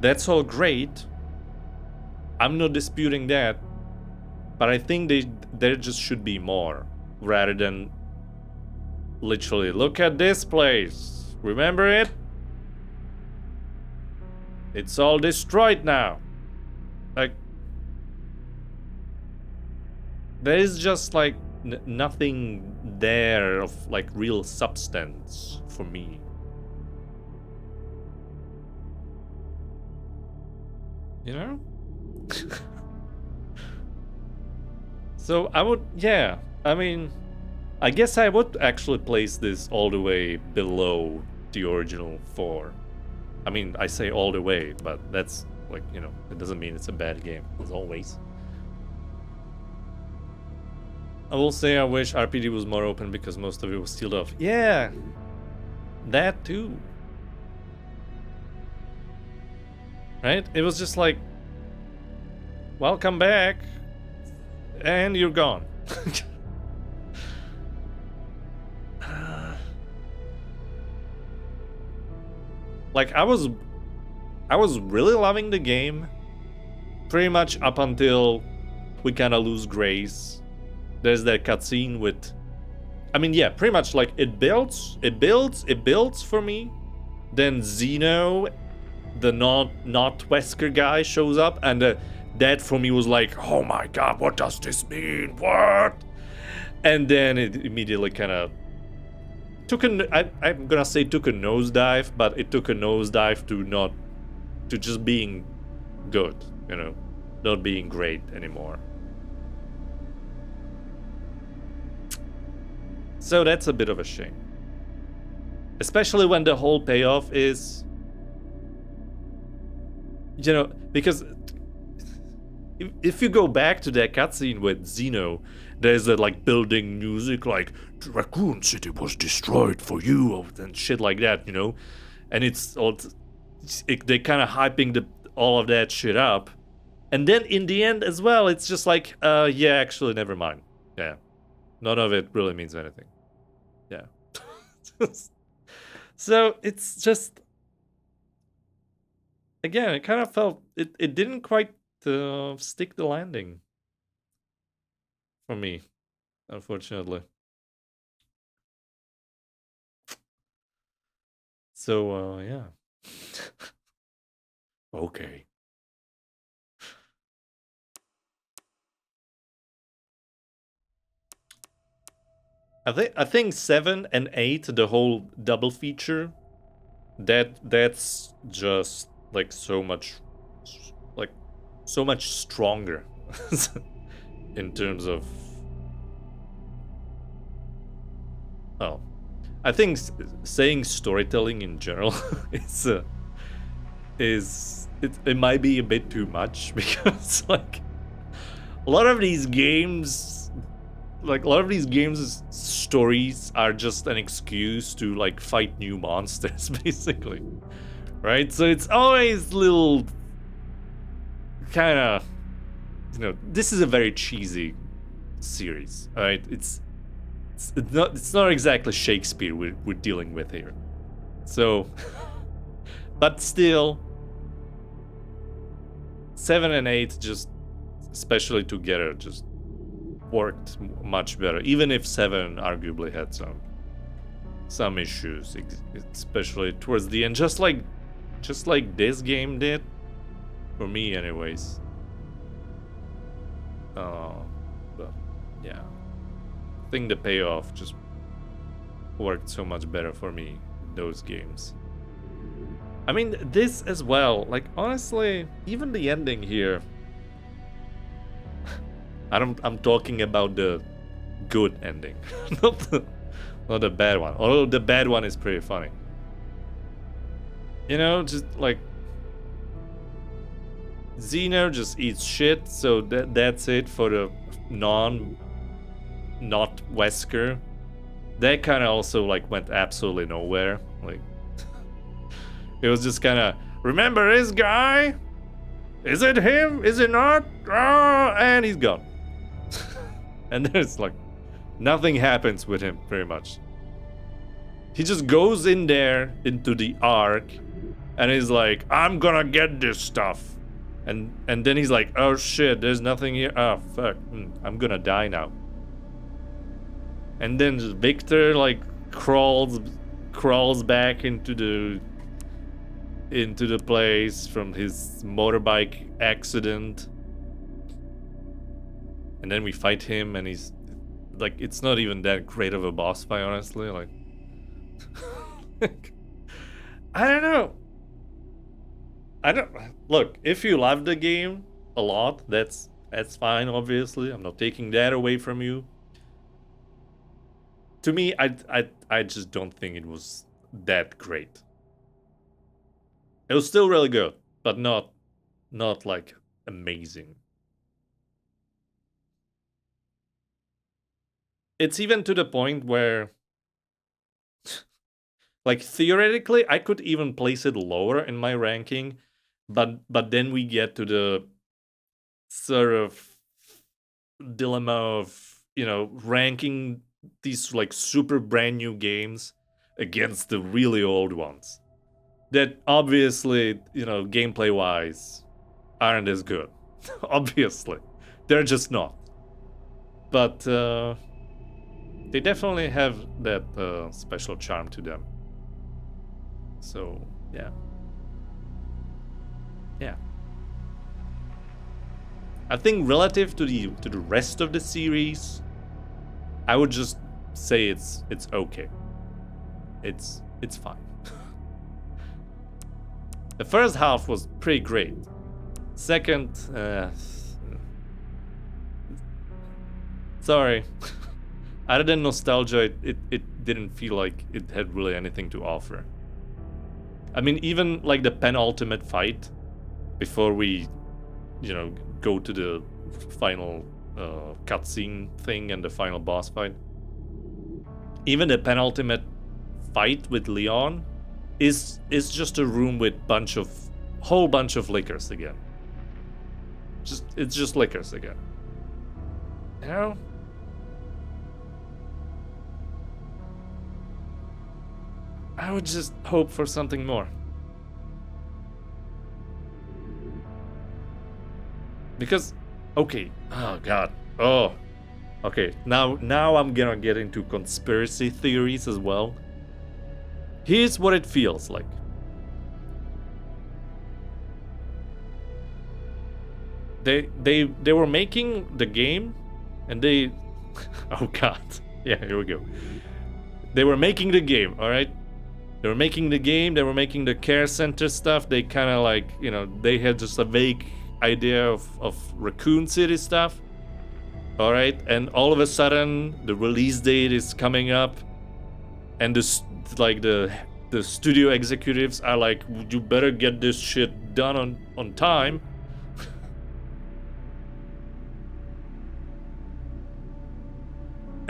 that's all great. I'm not disputing that, but I think there just should be more, rather than literally, look at this place. Remember it? It's all destroyed now. Like, there is just like nothing there of like real substance for me. You know? So I would, yeah, I mean, I guess I would actually place this all the way below the original 4. I mean, I say all the way, but that's like, you know, it doesn't mean it's a bad game, as always. I will say I wish RPD was more open because most of it was sealed off. Yeah, that too. Right? It was just like, welcome back, and you're gone. Like, I was really loving the game pretty much up until we kind of lose Grace. There's that cutscene with, I mean, yeah, pretty much like it builds for me. Then Zeno, the not Wesker guy, shows up, and that for me was like, oh my god, what does this mean? What? And then it immediately kind of took I'm gonna say took a nosedive, but it took a nosedive to just being good, you know, not being great anymore. So that's a bit of a shame. Especially when the whole payoff is, you know, because if you go back to that cutscene with Xeno, there's that like building music, like Raccoon City was destroyed for you, and shit like that, you know, and it's all they kind of hyping all of that shit up, and then in the end as well, it's just like, yeah, actually, never mind, yeah, none of it really means anything, yeah. So it's just, again, it kind of felt it didn't quite stick the landing for me, unfortunately. So yeah. Okay. I think 7 and 8, the whole double feature, that's just like so much stronger in terms of, oh, I think saying storytelling in general it might be a bit too much, because like a lot of these games, stories are just an excuse to like fight new monsters, basically, right? So it's always little kind of, you know, this is a very cheesy series, right? It's not exactly Shakespeare we're dealing with here. So, but still, 7 and 8 just, especially together, just worked much better. Even if 7 arguably had some issues, especially towards the end, just like this game did, for me, anyways. But yeah, I think the payoff just worked so much better for me in those games. I mean, this as well, like, honestly, even the ending here, I'm talking about the good ending, not the bad one, although the bad one is pretty funny. You know, just like Xeno just eats shit, so that's it for the not Wesker. That kind of also like went absolutely nowhere. Like, it was just kind of, remember this guy? Is it him? Is it not? Oh, and he's gone. And there's like, nothing happens with him, pretty much. He just goes in there into the Ark, and he's like, I'm gonna get this stuff. And then he's like, oh shit, there's nothing here. Oh fuck, I'm gonna die now. And then Victor like crawls back into the place from his motorbike accident. And then we fight him, and he's like, it's not even that great of a boss fight, honestly. Like, I don't know. Look, if you love the game a lot, that's fine, obviously. I'm not taking that away from you. To me, I just don't think it was that great. It was still really good, but not like amazing. It's even to the point where, like, theoretically, I could even place it lower in my ranking, but then we get to the sort of dilemma of, you know, ranking these like super brand new games against the really old ones that obviously, you know, gameplay wise aren't as good. Obviously, they're just not. But they definitely have that special charm to them. So yeah. I think relative to the rest of the series, I would just say it's okay. It's fine. The first half was pretty great. Second, sorry. Other than nostalgia, it didn't feel like it had really anything to offer. I mean, even like the penultimate fight before we, you know, go to the final cutscene thing and the final boss fight. Even the penultimate fight with Leon is just a room with whole bunch of liquors again. It's just liquors again. You know? I would just hope for something more. Because, okay, oh god, oh, okay, now I'm gonna get into conspiracy theories as well. Here's what it feels like. They were making the game, and they, oh god, yeah, here we go. They were making the game, all right. They were making the game. They were making the care center stuff. They kind of like, you know, they had just a vague idea of Raccoon City stuff. All right, and all of a sudden the release date is coming up, and the studio executives are like, you better get this shit done on time.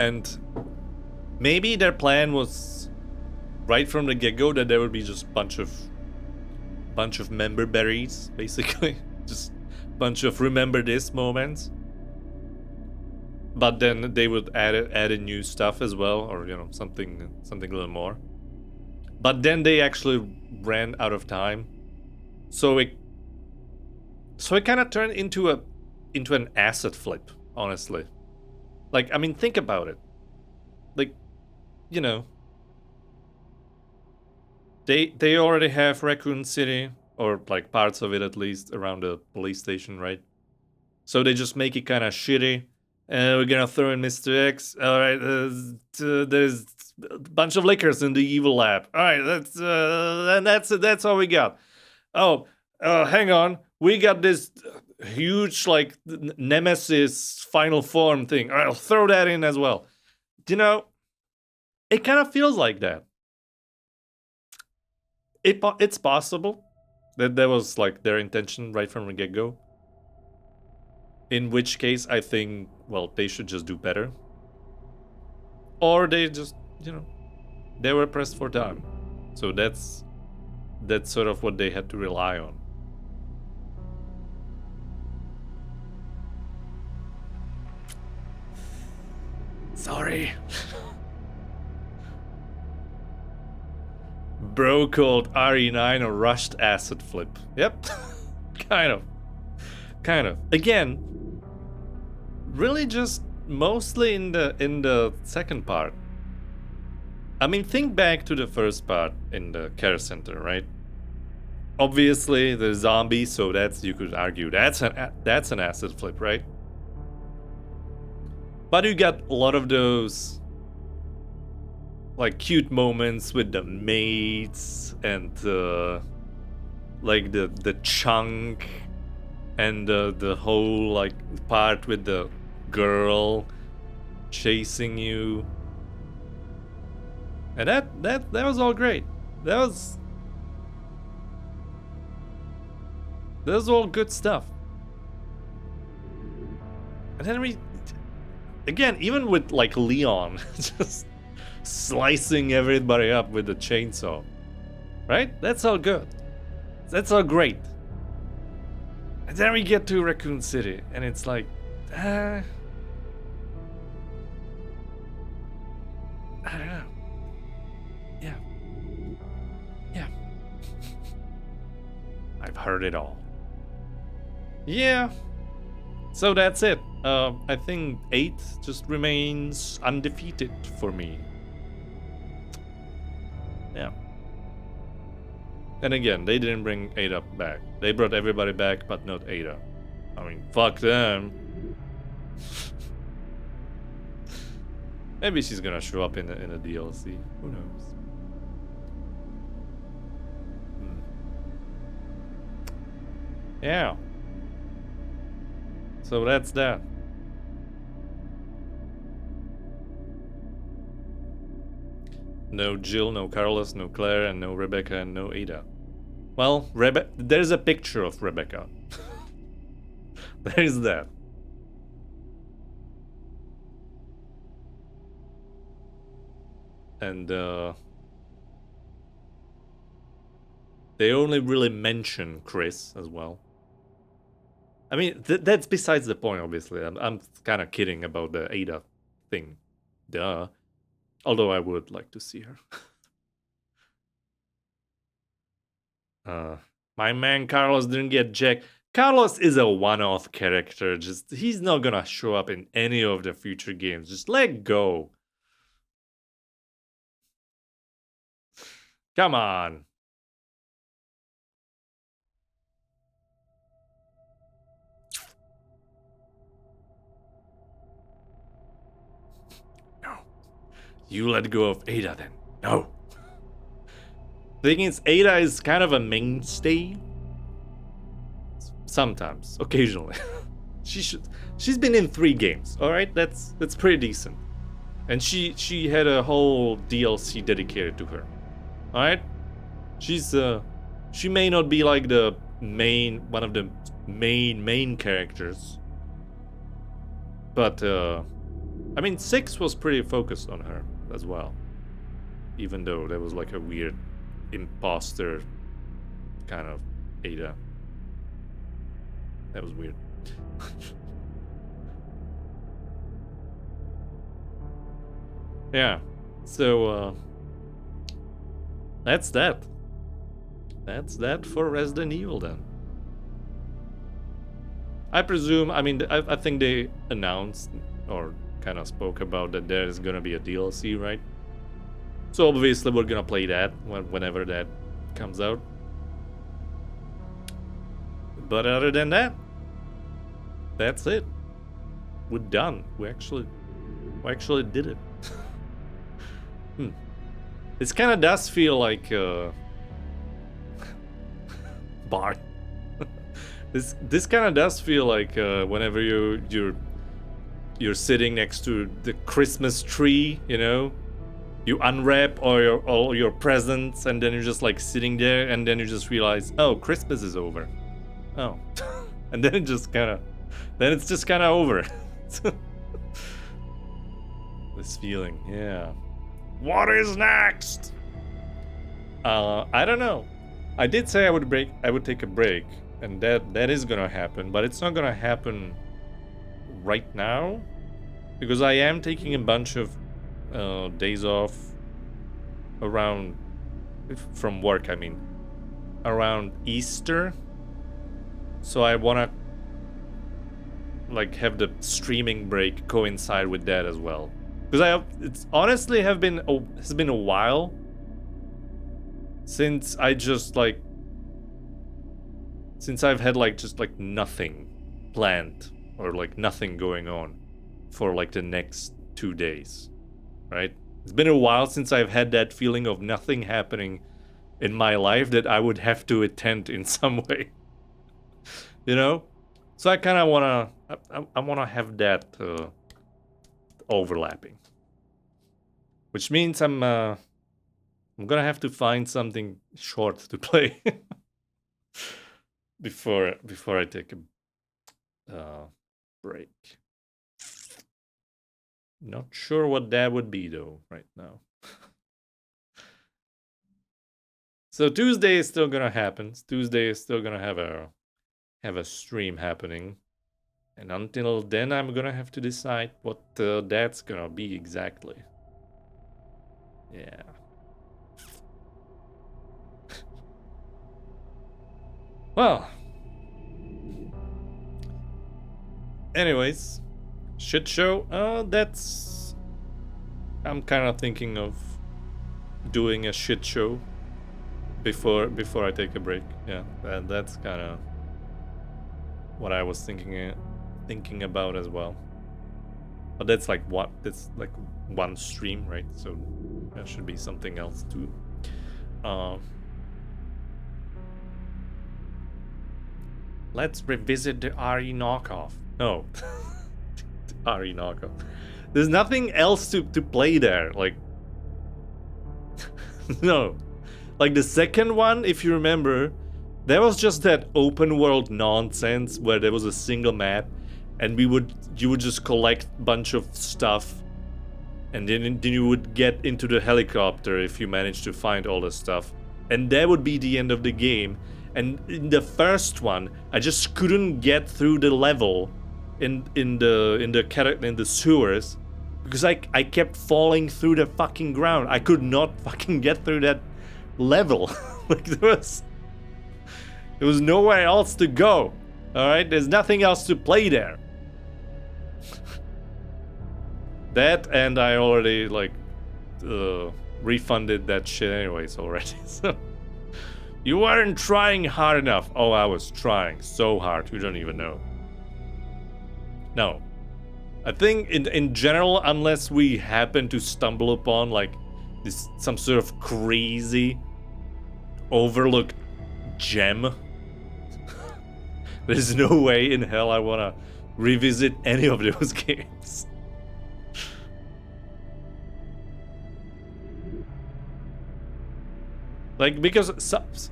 And maybe their plan was right from the get-go that there would be just bunch of member berries, basically. Just bunch of remember this moments. But then they would add in new stuff as well, or you know, something a little more. But then they actually ran out of time. So it kind of turned into an asset flip, honestly. Like, I mean, think about it. Like, you know, they already have Raccoon City, or like parts of it at least, around the police station, right? So they just make it kind of shitty. And we're gonna throw in Mr. X. All right, there's a bunch of liquors in the evil lab. All right, that's all we got. Oh, hang on, we got this huge like Nemesis final form thing. All right, I'll throw that in as well. You know, it kind of feels like that. It's possible that was like their intention right from the get-go. In which case, I think, well, they should just do better. Or they just, you know, they were pressed for time. So that's sort of what they had to rely on. Sorry. Bro called RE9 a rushed acid flip. Yep. Kind of. Again, really just mostly in the second part. I mean, think back to the first part in the care center, right? Obviously, the zombies, so that's, you could argue that's an acid flip, right? But you got a lot of those like cute moments with the mates and like the chunk and the whole like part with the girl chasing you, and that was all great. That was all good stuff. And then we again, even with like Leon just slicing everybody up with the chainsaw, right? That's all good. That's all great. And then we get to Raccoon City, and it's like, I don't know. Yeah. I've heard it all. Yeah. So that's it. I think 8 just remains undefeated for me. Yeah. And again, they didn't bring Ada back. They brought everybody back, but not Ada. I mean, fuck them. Maybe she's gonna show up in the DLC. Who knows? Yeah. So that's that. No Jill, no Carlos, no Claire, and no Rebecca, and no Ada. Well, there's a picture of Rebecca. There is that. And they only really mention Chris as well. I mean, that's besides the point, obviously. I'm kind of kidding about the Ada thing. Duh. Although I would like to see her. My man Carlos didn't get jacked. Carlos is a one-off character. Just he's not gonna show up in any of the future games. Just let go. Come on. No. You let go of Ada then. No. Thing is, Ada is kind of a mainstay. Sometimes, occasionally. She's been in 3 games, alright? That's pretty decent. And she had a whole DLC dedicated to her. Alright? She may not be like the one of the main characters. But I mean 6 was pretty focused on her as well. Even though there was like a weird imposter kind of Ada. That was weird. Yeah. So that's that. That's that for Resident Evil then. I presume, I mean, I think they announced or kind of spoke about that there is gonna be a DLC, right? So obviously we're gonna play that whenever that comes out. But other than that, that's it. We're done. We actually did it. This kind of does feel like Bart. This kind of does feel like whenever you're sitting next to the Christmas tree, you know, you unwrap all your presents, and then you're just like sitting there, and then you just realize, oh, Christmas is over. Oh, and then it's just kind of over. This feeling, yeah. What is next? I don't know. I did say I would take a break, and that is gonna happen, but it's not gonna happen right now, because I am taking a bunch of days off around from work. I mean, around Easter. So I wanna like have the streaming break coincide with that as well, because it's honestly has been a while since I've had like just like nothing planned or like nothing going on for like the next 2 days, right? It's been a while since I've had that feeling of nothing happening in my life that I would have to attend in some way. You know? So I kind of wanna have that overlapping, which means I'm gonna have to find something short to play before I take a break. Not sure what that would be though right now. So Tuesday is still gonna happen. Tuesday is still gonna have a stream happening, and until then I'm gonna have to decide what that's gonna be exactly. Yeah. Well, anyways, shit show. I'm kind of thinking of doing a shit show before I take a break. Yeah, that's kind of what I was thinking about as well. But that's like one stream, right? So that should be something else too. Let's revisit the RE knockoff. No. RE knockoff. There's nothing else to play there. Like, no. Like the second one, if you remember, There was just that open world nonsense where there was a single map and you would just collect a bunch of stuff and then you would get into the helicopter if you managed to find all the stuff. And that would be the end of the game. And in the first one, I just couldn't get through the level in the sewers because I kept falling through the fucking ground. I could not fucking get through that level. Like there was nowhere else to go. All right, there's nothing else to play there. That, and I already like refunded that shit anyways already. So you weren't trying hard enough. Oh, I was trying so hard. You don't even know. No, I think in general, unless we happen to stumble upon like this some sort of crazy overlooked gem, there's no way in hell I wanna revisit any of those games. Like, because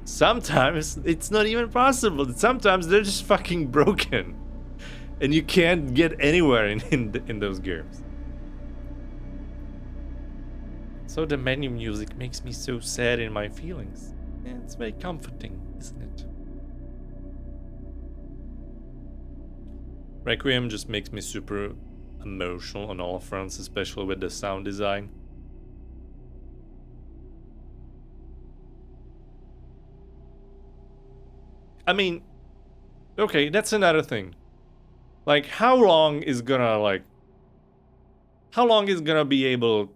sometimes it's not even possible. Sometimes they're just fucking broken. And you can't get anywhere in those games. So the menu music makes me so sad in my feelings. Yeah, it's very comforting, isn't it? Requiem just makes me super emotional on all fronts, especially with the sound design. I mean, okay, that's another thing. Like, how long is gonna be able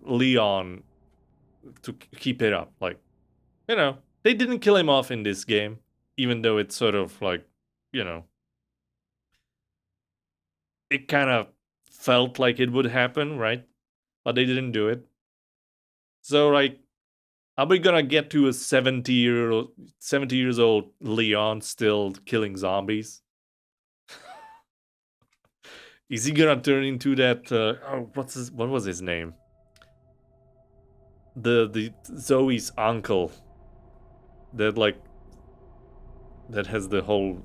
Leon to keep it up? Like, you know, they didn't kill him off in this game, even though it's sort of like, you know, it kind of felt like it would happen, right? But they didn't do it. So, like, are we gonna get to a 70 years old Leon still killing zombies? Is he gonna turn into that? What was his name? The Zoe's uncle. That has the whole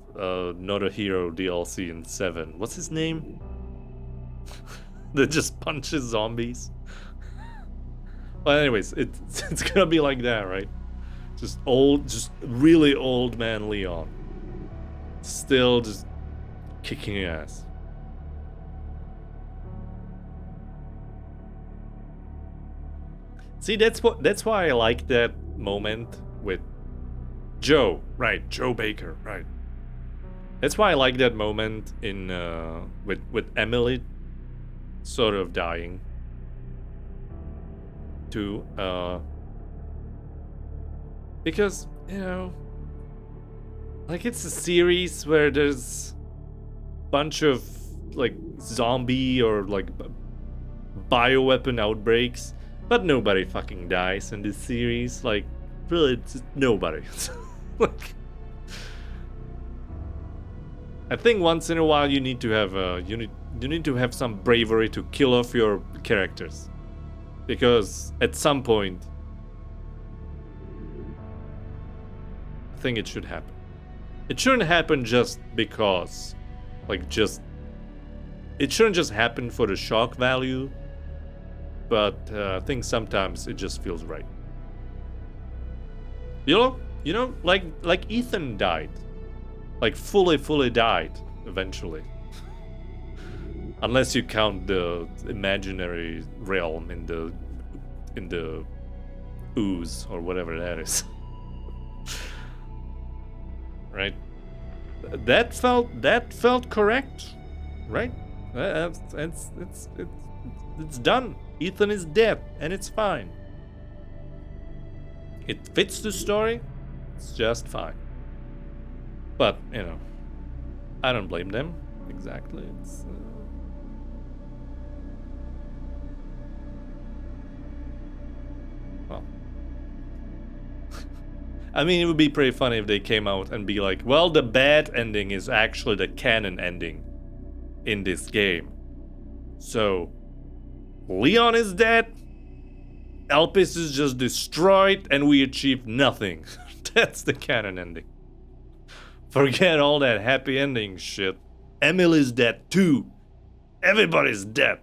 Not a Hero DLC in 7. What's his name? That just punches zombies. But anyways, it's gonna be like that, right? Just really old man Leon. Still just kicking ass. See, that's why I like that moment with Joe, right? Joe Baker, right? That's why I like that moment in with Emily sort of dying too, because, you know, like, it's a series where there's a bunch of like zombie or like bioweapon outbreaks, but nobody fucking dies in this series. Like, really, it's nobody. Like, I think once in a while you need to have you need to have some bravery to kill off your characters, because at some point I think it should happen. It shouldn't happen just because, like, it shouldn't just happen for the shock value, but I think sometimes it just feels right. You know, like Ethan died, like fully died eventually. Unless you count the imaginary realm in the ooze or whatever that is. Right? That felt correct, right? It's done. Ethan is dead, and it's fine. It fits the story. It's just fine. But, you know, I don't blame them. Exactly. It's well, I mean, it would be pretty funny if they came out and be like, well, the bad ending is actually the canon ending in this game. So, Leon is dead, Elpis is just destroyed, and we achieved nothing. That's the canon ending. Forget all that happy ending shit. Emily's dead too. Everybody's dead.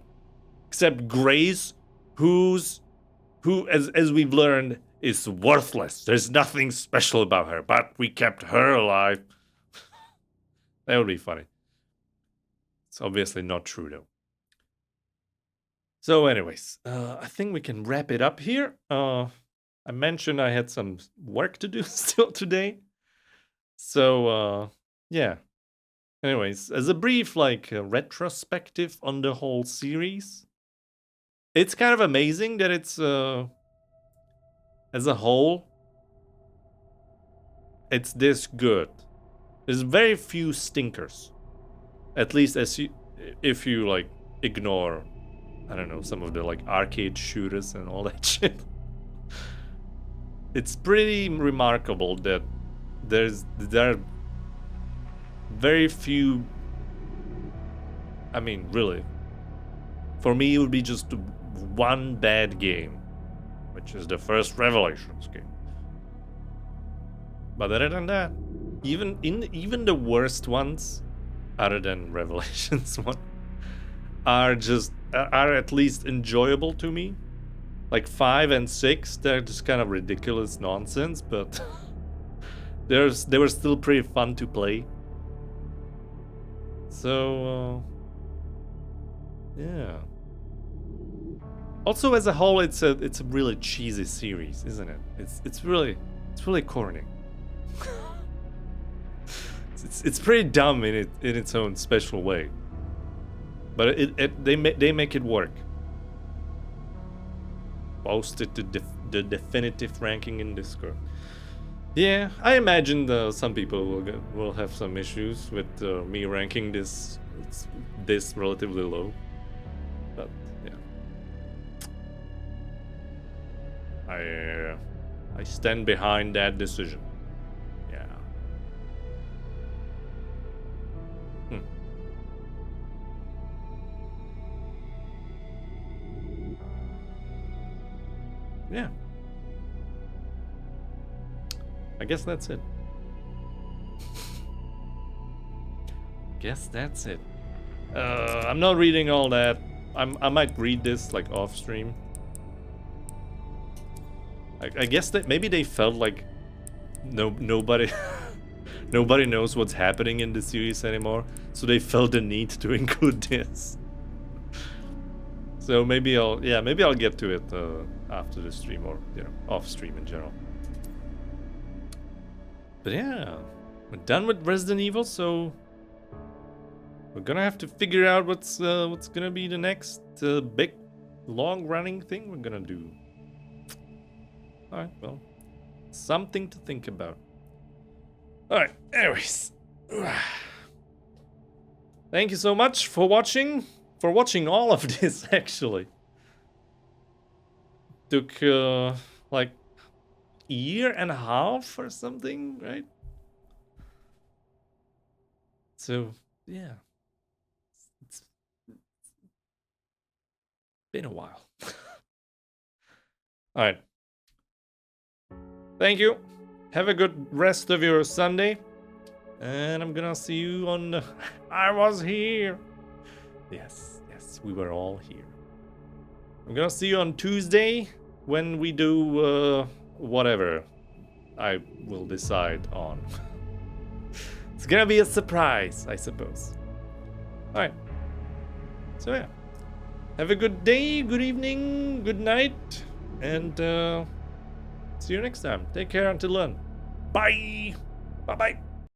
Except Grace, who, as we've learned, is worthless. There's nothing special about her, but we kept her alive. That would be funny. It's obviously not true, though. So anyways, I think we can wrap it up here. I mentioned I had some work to do still today. So, yeah. Anyways, as a brief, like, retrospective on the whole series, it's kind of amazing that it's, as a whole, it's this good. There's very few stinkers. At least if you, like, ignore, I don't know, some of the, like, arcade shooters and all that shit. It's pretty remarkable that there are very few. I mean, really, for me it would be just one bad game, which is the first Revelations game. But other than that, even the worst ones, other than Revelations one, are at least enjoyable to me. Like 5 and 6, they're just kind of ridiculous nonsense, but they were still pretty fun to play. So, yeah. Also, as a whole, it's a really cheesy series, isn't it? It's really corny. it's pretty dumb in its own special way. But they make it work. Posted the definitive ranking in Discord. Yeah, I imagine some people will have some issues with me ranking this relatively low, but yeah, I stand behind that decision. Yeah. Yeah. I guess that's it. I'm not reading all that. I might read this like off stream. I guess that maybe they felt like nobody nobody knows what's happening in the series anymore, so they felt the need to include this. So maybe I'll get to it after the stream, or off stream in general. But yeah, we're done with Resident Evil, so we're gonna have to figure out what's gonna be the next big, long-running thing we're gonna do. All right, well, something to think about. All right, anyways, thank you so much for watching all of this. Actually, took like a year and a half or something, right? So yeah, it's been a while. All right, thank you. Have a good rest of your Sunday, and I'm gonna see you on I was here. Yes, we were all here. I'm gonna see you on Tuesday when we do whatever I will decide on. It's gonna be a surprise, I suppose. Alright. So yeah. Have a good day, good evening, good night, and see you next time. Take care until then. Bye! Bye-bye!